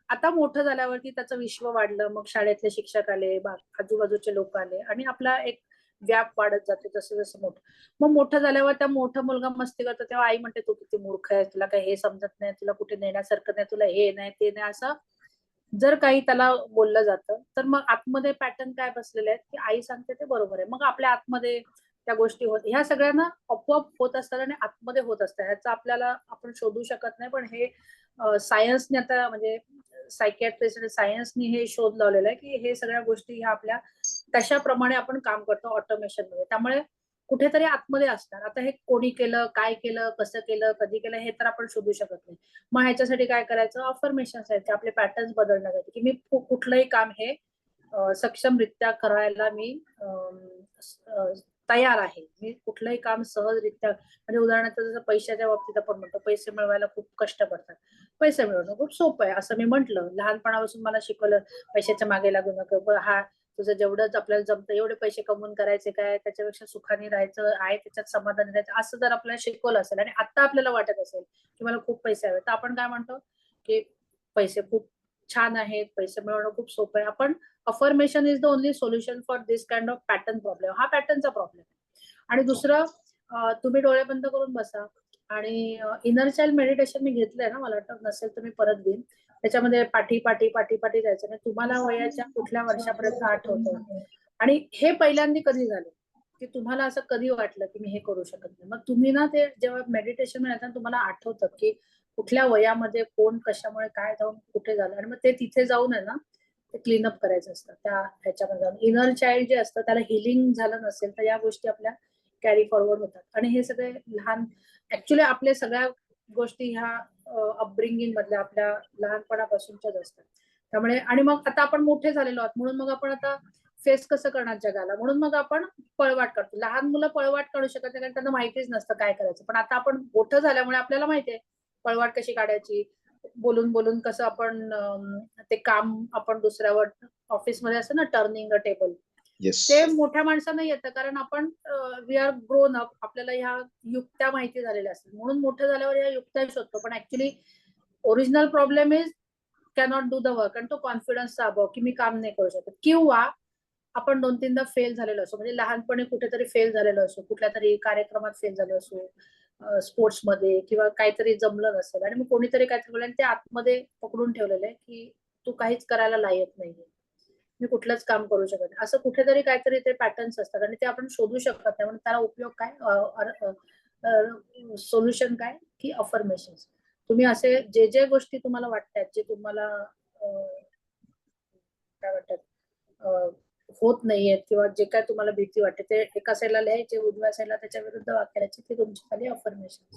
Speaker 1: आता मोठं झाल्यावरती त्याचं विश्व वाढलं, मग शाळेतले शिक्षक आले, आजूबाजूचे लोक आले आणि आपला एक व्याप वाढत जातो जसं जसं मोठं. मग मोठं झाल्यावर त्या मोठा मुलगा मस्ती करतो तेव्हा आई म्हणते तू किती मूर्ख आहे, तुला काही हे समजत नाही, तुला कुठे नेण्यासारखं नाही, तुला हे नाही ते नाही, असं जर काही त्याला बोललं जातं तर मग आतमध्ये पॅटर्न काय बसलेले आहेत की आई सांगते ते बरोबर आहे. मग आपल्या आतमध्ये त्या गोष्टी होत, ह्या सगळ्यांना आपोआप होत असतात आणि आतमध्ये होत असतात. ह्याचं आपल्याला आपण शोधू शकत नाही, पण हे सायन्सने आता म्हणजे सायकॅट्रिस्ट आणि सायन्सनी हे शोध लावलेला आहे की हे सगळ्या गोष्टी ह्या आपल्या तशाप्रमाणे आपण काम करतो ऑटोमेशन मध्ये. त्यामुळे कुठेतरी आतमध्ये असणार. आता हे कोणी केलं, काय केलं, कसं केलं, कधी केलं हे तर आपण शोधू शकत नाही. मग ह्याच्यासाठी काय करायचं, अफर्मेशन्स आहेत, आपले पॅटर्न्स बदलण्यासाठी की मी कुठलंही काम हे सक्षमरित्या करायला मी तयार आहे. मी कुठलंही काम सहजरित्या, म्हणजे उदाहरणार्थ जसं पैशाच्या बाबतीत आपण म्हणतो पैसे मिळवायला खूप कष्ट पडतात, पैसे मिळवणं खूप सोपं आहे असं मी म्हंटल. लहानपणापासून मला शिकवलं पैशाच्या मागे लागू नको, हा तुझं जेवढंच आपल्याला जमतं एवढे पैसे कमवून करायचे काय, त्याच्यापेक्षा सुखाने राहायचं आहे, त्याच्यात समाधानी राहायचं, असं जर आपल्याला शिकवलं असेल आणि आता आपल्याला वाटत असेल की मला खूप पैसे हवे, तर आपण काय म्हणतो की पैसे खूप छान आहेत, पैसे मिळवणं खूप सोपं आहे. आपण affirmation is the only solution for this kind of pattern problem. हा पॅटर्नचा प्रॉब्लेम आहे. आणि दुसरं तुम्ही डोळे बंद करून बसा आणि इनर चाइल्ड मेडिटेशन मी घेतलंय ना, मला वाटतं नसेल तर मी परत घेईन. त्याच्यामध्ये पाठी पाठी पाठी पाठी जायचं नाही. तुम्हाला वयाच्या कुठल्या वर्षापर्यंत आठवतं आणि हे पहिल्यांदा कधी झालं की तुम्हाला असं कधी वाटलं की मी हे करू शकत नाही. मग तुम्ही ना ते जेव्हा मेडिटेशन मिळतं तुम्हाला आठवतं की कुठल्या वयामध्ये कोण कशामुळे काय जाऊन कुठे झालं, आणि मग ते तिथे जाऊन आहे ना ते क्लीनअप करायचं असतं. त्या ह्याच्यामध्ये जाऊन इनर चाइल्ड जे असतं त्याला हिलिंग झालं नसेल तर या गोष्टी आपल्या कॅरी फॉरवर्ड होतात. आणि हे सगळे लहान ऍक्च्युली आपल्या सगळ्या गोष्टी ह्या अपब्रिंगिंग मधल्या आपल्या लहानपणापासूनच्याच असतात. त्यामुळे आणि मग आता आपण मोठे झालेलो आहोत म्हणून मग आपण आता फेस कसं करणार जगाला, म्हणून मग आपण पळवाट काढतो. लहान मुलं पळवाट काढू शकत नाही कारण त्यांना माहितीच नसतं काय करायचं, पण आता आपण मोठं झाल्यामुळे आपल्याला माहितीये पळवाट कशी काढायची, बोलून बोलून कसं आपण ते काम आपण दुसऱ्यावर ऑफिसमध्ये असतं ना टर्निंग अ टेबल,
Speaker 3: येस.
Speaker 1: ते मोठ्या माणसांना येतं कारण आपण वी आर ग्रोन अप, आपल्याला ह्या युक्त्या माहिती झालेल्या असतात म्हणून मोठं झाल्यावर ह्या युक्त्या शोधतो. पण actually original problem is cannot do the work, आणि तो कॉन्फिडन्सचा अभाव की मी काम नाही करू शकत, किंवा आपण 2-3दा फेल झालेलो असो, म्हणजे लहानपणी कुठेतरी फेल झालेलो असो, कुठल्या तरी कार्यक्रमात फेल झालो असो, स्पोर्ट्समध्ये किंवा काहीतरी जमलं नसेल आणि मग कोणीतरी काहीतरी बोललं आणि ते आतमध्ये पकडून ठेवलेलं आहे की तू काहीच करायला लायक नाहीये, मी कुठलंच काम करू शकत नाही, असं कुठेतरी काहीतरी ते पॅटर्न्स असतात आणि ते आपण शोधू शकत नाही. म्हणून त्याला उपयोग काय, सोल्युशन काय की अफर्मेशन्स. तुम्ही असे जे जे गोष्टी तुम्हाला वाटतात, जे तुम्हाला काय वाटतात होत नाहीयेत किंवा जे काय तुम्हाला भीती वाटते ते एका साईडला लिहायचे, उजव्या साईडला त्याच्या विरुद्ध वाक्याचे, ते तुमची खाली अफर्मेशन.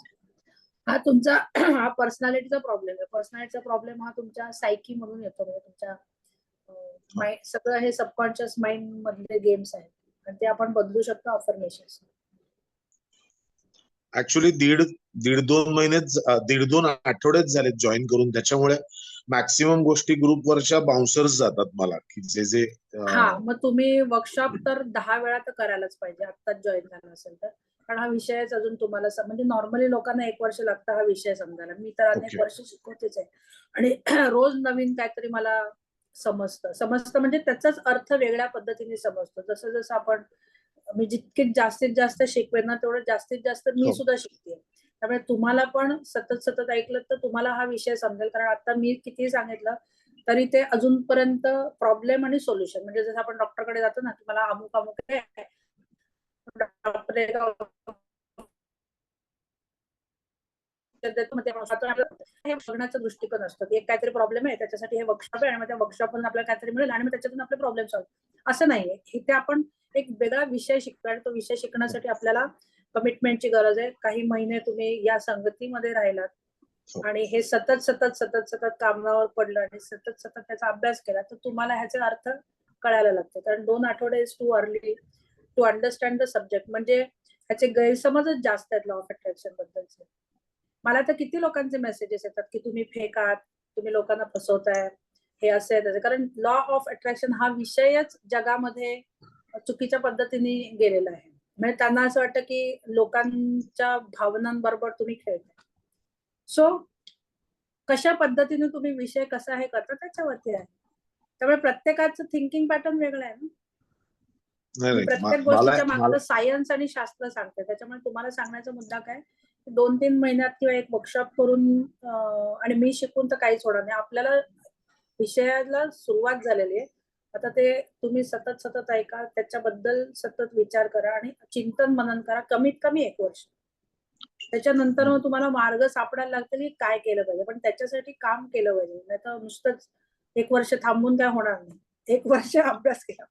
Speaker 1: हा तुमचा हा पर्सनॅलिटीचा प्रॉब्लेम आहे. पर्सनॅलिटीचा प्रॉब्लेम हा तुमच्या सायकी म्हणून येतो, म्हणजे तुमच्या सगळं हे सबकॉन्शियस माइंड मधले गेम्स आहेत आणि ते आपण बदलू शकतो अफर्मेशन्स.
Speaker 3: ऍक्च्युली दीड दोन आठवड्यात झालेत जॉईन करून, त्याच्यामुळे मॅक्सिमम गोष्टी ग्रुपवरच्या बाउन्सर्स जातात मला की जे
Speaker 1: हा, मग तुम्ही वर्कशॉप तर 10 वेळा तर करायलाच पाहिजे आत्ताच जॉईन झाला असेल तर, कारण हा विषयच अजून तुम्हाला म्हणजे नॉर्मली लोकांना 1 वर्ष लागतं हा विषय समजायला. मी तर अनेक वर्ष शिकवतेच आहे आणि रोज नवीन काहीतरी मला समजतं म्हणजे त्याचाच अर्थ वेगळ्या पद्धतीने समजतो. जसं जसं आपण मी जितके जास्तीत जास्त शिकवेन ना तेवढं जास्तीत जास्त मी सुद्धा शिकते. त्यामुळे तुम्हाला पण सतत ऐकलं तर तुम्हाला हा विषय समजेल, कारण आता मी किती सांगितलं तरी ते अजूनपर्यंत प्रॉब्लेम आणि सोल्युशन, म्हणजे जसं आपण डॉक्टरकडे जातो ना की मला अमुक अमुक आहे, डॉक्टर देतो, मग ते हे बघण्याचा दृष्टिकोन असतो की एक काहीतरी प्रॉब्लेम आहे त्याच्यासाठी हे वर्कशॉप आहे आणि मग त्या वर्कशॉपमधून आपल्याला काहीतरी मिळेल आणि मग त्याच्यातून आपले प्रॉब्लेम सॉल्व्ह. असं नाहीये. इथे आपण एक वेगळा विषय शिकतो आणि तो विषय शिकण्यासाठी आपल्याला कमिटमेंटची गरज आहे. काही महिने तुम्ही या संगतीमध्ये राहिलात आणि हे सतत सतत सतत सतत कामावर पडलं आणि सतत सतत त्याचा अभ्यास केला तर तुम्हाला ह्याचे अर्थ कळायला लागते. कारण 2 आठवडे is too early to understand the subject. म्हणजे ह्याचे गैरसमजच जास्त आहेत लॉ ऑफ अट्रॅक्शन बद्दलचे. मला तर किती लोकांचे मेसेजेस येतात की तुम्ही फेक आहात, तुम्ही लोकांना फसवताय, हे असं आहे. कारण लॉ ऑफ अट्रॅक्शन हा विषयच जगामध्ये चुकीच्या पद्धतीने गेलेला आहे. म्हणजे त्यांना असं वाटतं की लोकांच्या भावनांबरोबर तुम्ही खेळताय. सो कशा पद्धतीने तुम्ही विषय कसा हे करता त्याच्यावरती आहे. त्यामुळे प्रत्येकाचं थिंकिंग पॅटर्न वेगळं आहे ना. प्रत्येक गोष्टीच्या मागचं सायन्स आणि शास्त्र सांगते. त्याच्यामुळे तुम्हाला सांगण्याचा मुद्दा काय, 2-3 महिन्यात किंवा एक वर्कशॉप करून आणि मी शिकून तर काहीच होणार नाही. आपल्याला विषयाला सुरुवात झालेली आहे. आता ते तुम्ही सतत सतत ऐका, त्याच्याबद्दल सतत विचार करा आणि चिंतन मनन करा कमीत कमी 1 वर्ष. त्याच्यानंतर मग तुम्हाला मार्ग सापडायला लागतं की काय केलं पाहिजे. पण त्याच्यासाठी काम केलं पाहिजे. नाही तर नुसतंच 1 वर्ष थांबून काय होणार नाही. 1 वर्ष अभ्यास केला.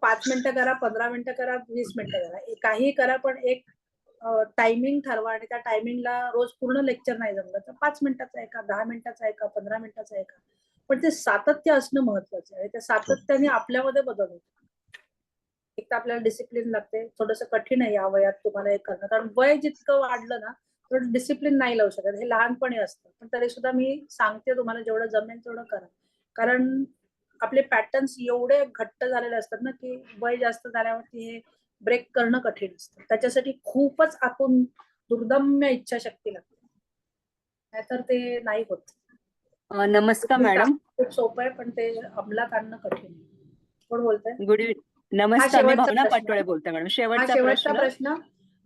Speaker 1: 5 मिनिटं करा, 15 मिनिटं करा, 20 मिनिटं करा, काही करा, पण एक टायमिंग ठरवा आणि त्या टायमिंगला रोज पूर्ण लेक्चर नाही जमलं तर 5 मिनिटाचं ऐका, 10 मिनिटाचं ऐका, 15 मिनिटाचं ऐका. पण ते सातत्य असणं महत्वाचं आहे. त्या सातत्याने आपल्यामध्ये बदल होतो. एक तर आपल्याला डिसिप्लिन लागते. थोडंसं कठीण आहे या वयात तुम्हाला हे करणं. कारण वय जितकं वाढलं ना थोडं डिसिप्लिन नाही लावू शकत. हे लहानपणी असतं. पण तरी सुद्धा मी सांगते तुम्हाला जेवढं जमेल तेवढं करा. कारण आपले पॅटर्न्स एवढे घट्ट झालेले असतात ना की वय जास्त झाल्यावरती हे ब्रेक करणं कठीण असतं. त्याच्यासाठी खूपच आतून दुर्दम्य इच्छाशक्ती लागते. नाहीतर ते नाही होत.
Speaker 13: नमस्कार मॅडम.
Speaker 1: खूप सोपं आहे पण ते अंमलात आणणं कठीण आहे. कोण बोलतंय?
Speaker 13: गुड नमस्कार, मी भावना पाटोळे बोलते मॅडम.
Speaker 1: शेवटचा प्रश्न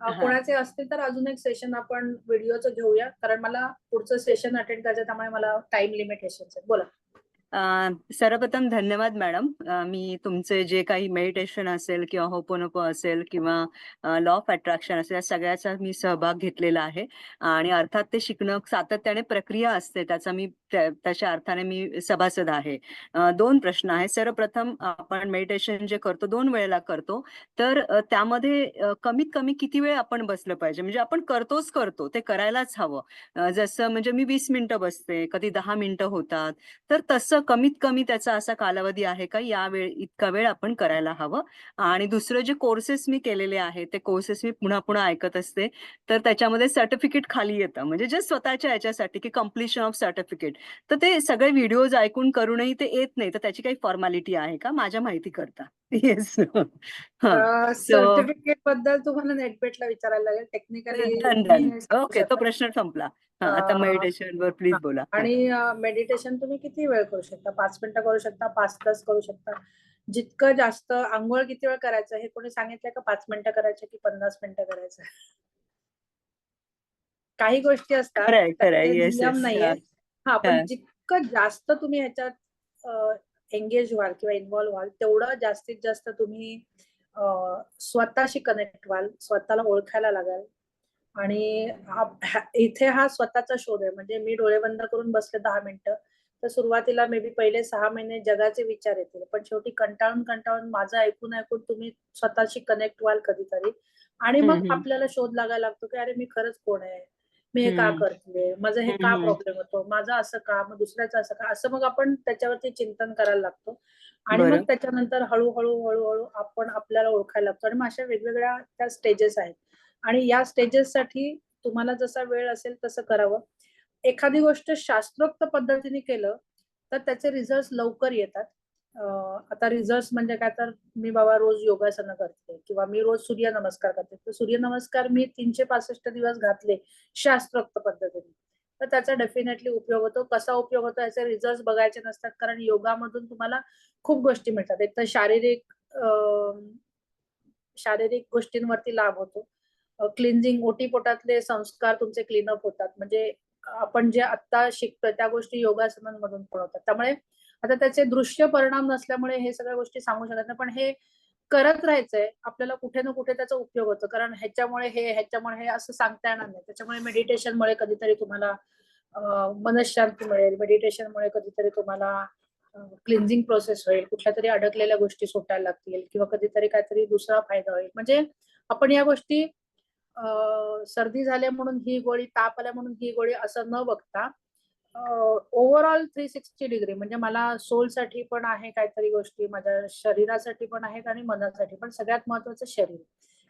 Speaker 1: कोणाचे असतील तर अजून एक सेशन आपण व्हिडिओचं घेऊया. कारण मला पुढचं सेशन अटेंड करायचं त्यामुळे मला टाइम लिमिटेशन आहे. बोला.
Speaker 13: सर्वप्रथम धन्यवाद मॅडम. मी तुमचे जे काही मेडिटेशन असेल किंवा होपोनोपो असेल किंवा लॉ ऑफ अट्रॅक्शन असेल या सगळ्याचा मी सहभाग घेतलेला आहे आणि अर्थात ते शिकणं सातत्याने प्रक्रिया असते. त्याचा मी त्याच्या अर्थाने मी सभासद आहे. 2 प्रश्न आहेत. सर्वप्रथम आपण मेडिटेशन जे करतो 2 वेळेला करतो तर त्यामध्ये कमीत कमी किती वेळ आपण बसलं पाहिजे. म्हणजे आपण करतो ते करायलाच हवं. जसं म्हणजे मी 20 मिनिटं बसते, कधी 10 मिनिटं होतात. तर तसं कमीत कमी त्याचा असा कालावधी आहे का या इतका वेळ आपण करायला हवं. आणि दुसरं जे कोर्सेस मी केलेले आहेत ते कोर्सेस मी पुन्हा पुन्हा ऐकत असते. तर त्याच्यामध्ये सर्टिफिकेट खाली येतं म्हणजे जे स्वतःच्या याच्यासाठी की कम्प्लिशन ऑफ सर्टिफिकेट. तर ते सगळे व्हिडिओज ऐकून करूनही ते येत नाही. तर त्याची काही फॉर्मॅलिटी आहे का माझ्या माहिती करता? येस.
Speaker 1: सर्टिफिकेट बद्दल तुम्हाला नेटपेटला विचारायला लागेल. टेक्निकली
Speaker 13: ओके, तो प्रश्न संपला. आता मेडिटेशन वर प्लीज बोला.
Speaker 1: आणि मेडिटेशन तुम्ही किती वेळ करू शकता? 5 मिनिटं करू शकता, 5 तास करू शकता. जितकं जास्त. अंघोळ किती वेळ करायचं हे कोणी सांगितलंय का? 5 मिनिटं करायचं की 50 मिनिटं करायचं? काही गोष्टी असतात नियम नाहीये. हा, पण जितकं जास्त तुम्ही ह्याच्यात एंगेज व्हाल किंवा इन्व्हॉल्व्ह व्हाल तेवढं जास्तीत जास्त तुम्ही स्वतःशी कनेक्ट व्हाल, स्वतःला ओळखायला लागाल. आणि इथे हा स्वतःचा शोध आहे. म्हणजे मी डोळे बंद करून बसले 10 मिनिटं तर सुरुवातीला मे बी पहिले 6 महिने जगाचे विचार येतील. पण शेवटी कंटाळून माझं ऐकून तुम्ही स्वतःशी कनेक्ट व्हाल कधीतरी. आणि मग आपल्याला शोध लागायला लागतो की अरे मी खरंच कोण आहे, मी हे का करते, माझं हे का प्रॉब्लेम होतो, माझं असं का, मग दुसऱ्याचं असं का, असं मग आपण त्याच्यावरती चिंतन करायला लागतो. आणि मग त्याच्यानंतर हळूहळू आपण आपल्याला ओळखायला लागतो. आणि मग अशा वेगवेगळ्या त्या स्टेजेस आहेत. आणि या स्टेजेससाठी तुम्हाला जसा वेळ असेल तसं करावं. एखादी गोष्ट शास्त्रोक्त पद्धतीने केलं तर त्याचे रिझल्ट लवकर येतात. आता रिझल्ट म्हणजे काय, तर मी बाबा रोज योगासनं करते किंवा मी रोज सूर्यनमस्कार करते. तर सूर्यनमस्कार मी 365 दिवस घातले शास्त्रोक्त पद्धतीने तर त्याचा डेफिनेटली उपयोग होतो. कसा उपयोग होतो याचे रिझल्ट बघायचे नसतात. कारण योगामधून तुम्हाला खूप गोष्टी मिळतात. एक तर शारीरिक गोष्टींवरती लाभ होतो. क्लिन्झिंग, ओटीपोटातले संस्कार तुमचे क्लीनअप होतात. म्हणजे आपण जे आता शिकतोय त्या गोष्टी योगासनांमधून पण होतात. त्यामुळे आता त्याचे दृश्य परिणाम नसल्यामुळे हे सगळ्या गोष्टी सांगू शकत नाही. पण हे करत राहायचंय. आपल्याला कुठे ना कुठे त्याचा उपयोग होतो, कारण ह्याच्यामुळे हे असं सांगता येणार नाही. त्याच्यामुळे मेडिटेशनमुळे कधीतरी तुम्हाला मनःशांती मिळेल. मेडिटेशनमुळे कधीतरी तुम्हाला क्लिन्झिंग प्रोसेस होईल, कुठल्या तरी अडकलेल्या गोष्टी सुटायला लागतील, किंवा कधीतरी काहीतरी दुसरा फायदा होईल. म्हणजे आपण या गोष्टी सर्दी झाल्या म्हणून ही गोळी, ताप आल्या म्हणून ही गोळी असं न बघता ओव्हरऑल 360 डिग्री, म्हणजे मला सोलसाठी पण आहे काहीतरी गोष्टी, माझ्या शरीरासाठी पण आहेत आणि मनासाठी पण. सगळ्यात महत्वाचं शरीर,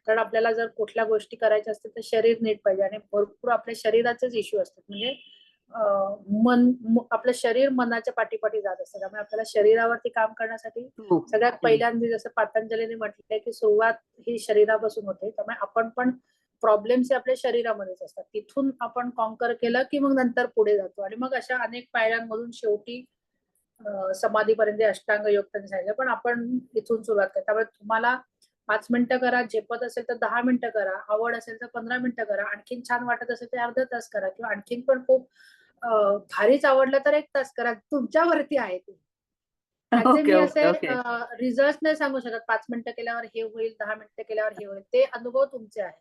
Speaker 1: कारण आपल्याला जर कुठल्या गोष्टी करायच्या असतील तर शरीर नीट पाहिजे, आणि भरपूर आपल्या शरीराचेच इश्यू असतात. म्हणजे आपलं शरीर मनाच्या पाठीपाठी जात असतं. त्यामुळे आपल्याला शरीरावरती काम करण्यासाठी सगळ्यात पहिल्यांदा, जसं पतंजलीने म्हटलंय की सुरुवात ही शरीरापासून होते. त्यामुळे आपण पण प्रॉब्लेम्स हे आपल्या शरीरामध्येच असतात. तिथून आपण कॉन्कर केलं की मग नंतर पुढे जातो, आणि मग अशा अनेक पायऱ्यांमधून शेवटी समाधीपर्यंत अष्टांग योग त्यांनी सांगितलं. पण आपण इथून सुरुवात करतो. त्यामुळे तुम्हाला 5 मिनिटं करा, झेपत असेल तर 10 मिनिटं करा, आवड असेल तर 15 मिनिटं करा, आणखीन छान वाटत असेल तर अर्धा तास करा, किंवा आणखीन पण खूप भारीच आवडलं तर 1 तास करा. तुमच्यावरती आहे ते. त्याचे मी असे रिझल्ट नाही सांगू शकत, 5 मिनिटं केल्यावर हे होईल, 10 मिनिटं केल्यावर हे होईल. ते अनुभव तुमचे आहेत.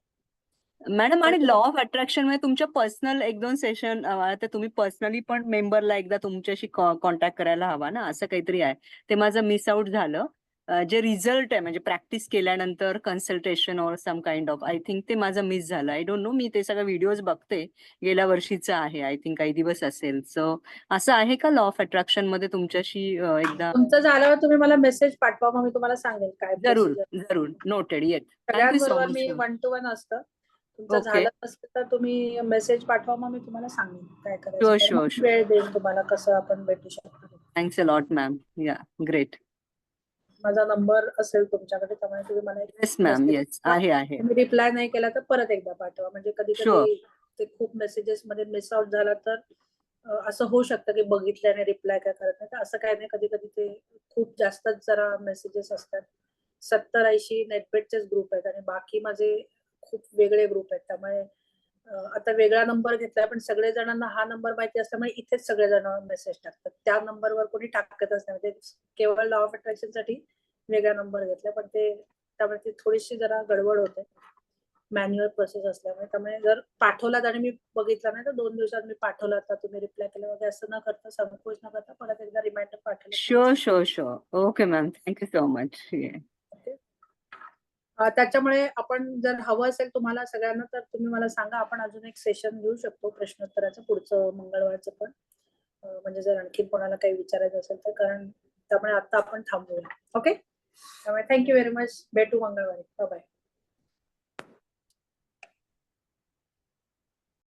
Speaker 13: मॅडम, आणि लॉ ऑफ अट्रॅक्शन मध्ये तुमच्या पर्सनल 1-2 सेशन, आता तुम्ही पर्सनली पण मेंबरला एकदा तुमच्याशी कॉन्टॅक्ट करायला हवा ना, असं काहीतरी आहे. ते माझं मिस आउट झालं. जे रिझल्ट आहे म्हणजे प्रॅक्टिस केल्यानंतर consultation or some kind of, I think ते माझं मिस झालं. आय डोंट नो, मी ते सगळं व्हिडिओज बघते, गेल्या वर्षीचं आहे, आय थिंक काही दिवस असेल. सो असं आहे का लॉ ऑफ अट्रॅक्शन मध्ये तुमच्याशी एकदा?
Speaker 1: तुमचं झाल्यावर तुम्ही मला मेसेज पाठवा, मग मी तुम्हाला सांगेल काय
Speaker 13: जरूर
Speaker 1: प्रोसिजर.
Speaker 13: जरूर, नोटेड. येस, थँक्यू सो
Speaker 1: सगळ्यांबरोबर
Speaker 13: मच.
Speaker 1: मी 1 to 1 असतं. तुमचं
Speaker 13: ओके,
Speaker 1: झालं असेल तर तुम्ही मेसेज पाठवा, मग मी तुम्हाला सांगेन काय
Speaker 13: शुअर
Speaker 1: करायचं. तर
Speaker 13: शुअर
Speaker 1: मग
Speaker 13: शुअर.
Speaker 1: वेळ देईन तुम्हाला कसं आपण भेटू शकतो.
Speaker 13: Thanks a lot ma'am. या, ग्रेट.
Speaker 1: माझा नंबर असेल तुमच्याकडे, त्यामुळे तुम्ही मला
Speaker 13: येस मॅम, येस, आहे आहे.
Speaker 1: तुम्ही रिप्लाय नाही केला तर परत एकदा पाठवा. म्हणजे कधी
Speaker 13: शुअर.
Speaker 1: कधी ते खूप मेसेजेस मध्ये मिस आउट झाला तर असं होऊ शकतं की बघितल्याने रिप्लाय काय करत नाही. तर असं काय नाही, कधी कधी ते खूप जास्तच जरा मेसेजेस असतात. 70-80 नेटबेटचेच ग्रुप आहेत, आणि बाकी माझे खूप वेगळे ग्रुप आहेत. त्यामुळे आता वेगळा नंबर घेतलाय, पण सगळे जणांना हा नंबर माहिती असल्यामुळे इथेच सगळेजण मेसेज टाकतात. त्या नंबरवर कोणी टाकतच नाही. म्हणजे केवळ लॉ ऑफ अट्रॅक्शन साठी वेगळा नंबर घेतला, पण त्यामुळे ती थोडीशी जरा गडबड होते मॅन्युअल प्रोसेस असल्यामुळे. त्यामुळे जर पाठवलात आणि मी बघितला नाही तर 2 दिवसात मी पाठवला, तर तुम्ही रिप्लाय केला वगैरे असं न करता, संकोच न करता परत एकदा रिमाइंडर पाठवलं.
Speaker 13: Sure sure sure. Okay ma'am, thank you so much.
Speaker 1: त्याच्यामुळे आपण जर हवं असेल तुम्हाला सगळ्यांना, तर तुम्ही मला सांगा, आपण अजून एक सेशन घेऊ शकतो प्रश्नोत्तराचं, पुढचं मंगळवारचं पण. म्हणजे जर आणखी कोणाला काही विचारायचं असेल तर, कारण त्यामुळे आता आपण थांबूया. ओके, त्यामुळे थँक्यू व्हेरी मच. भेटू मंगळवारी. बाय.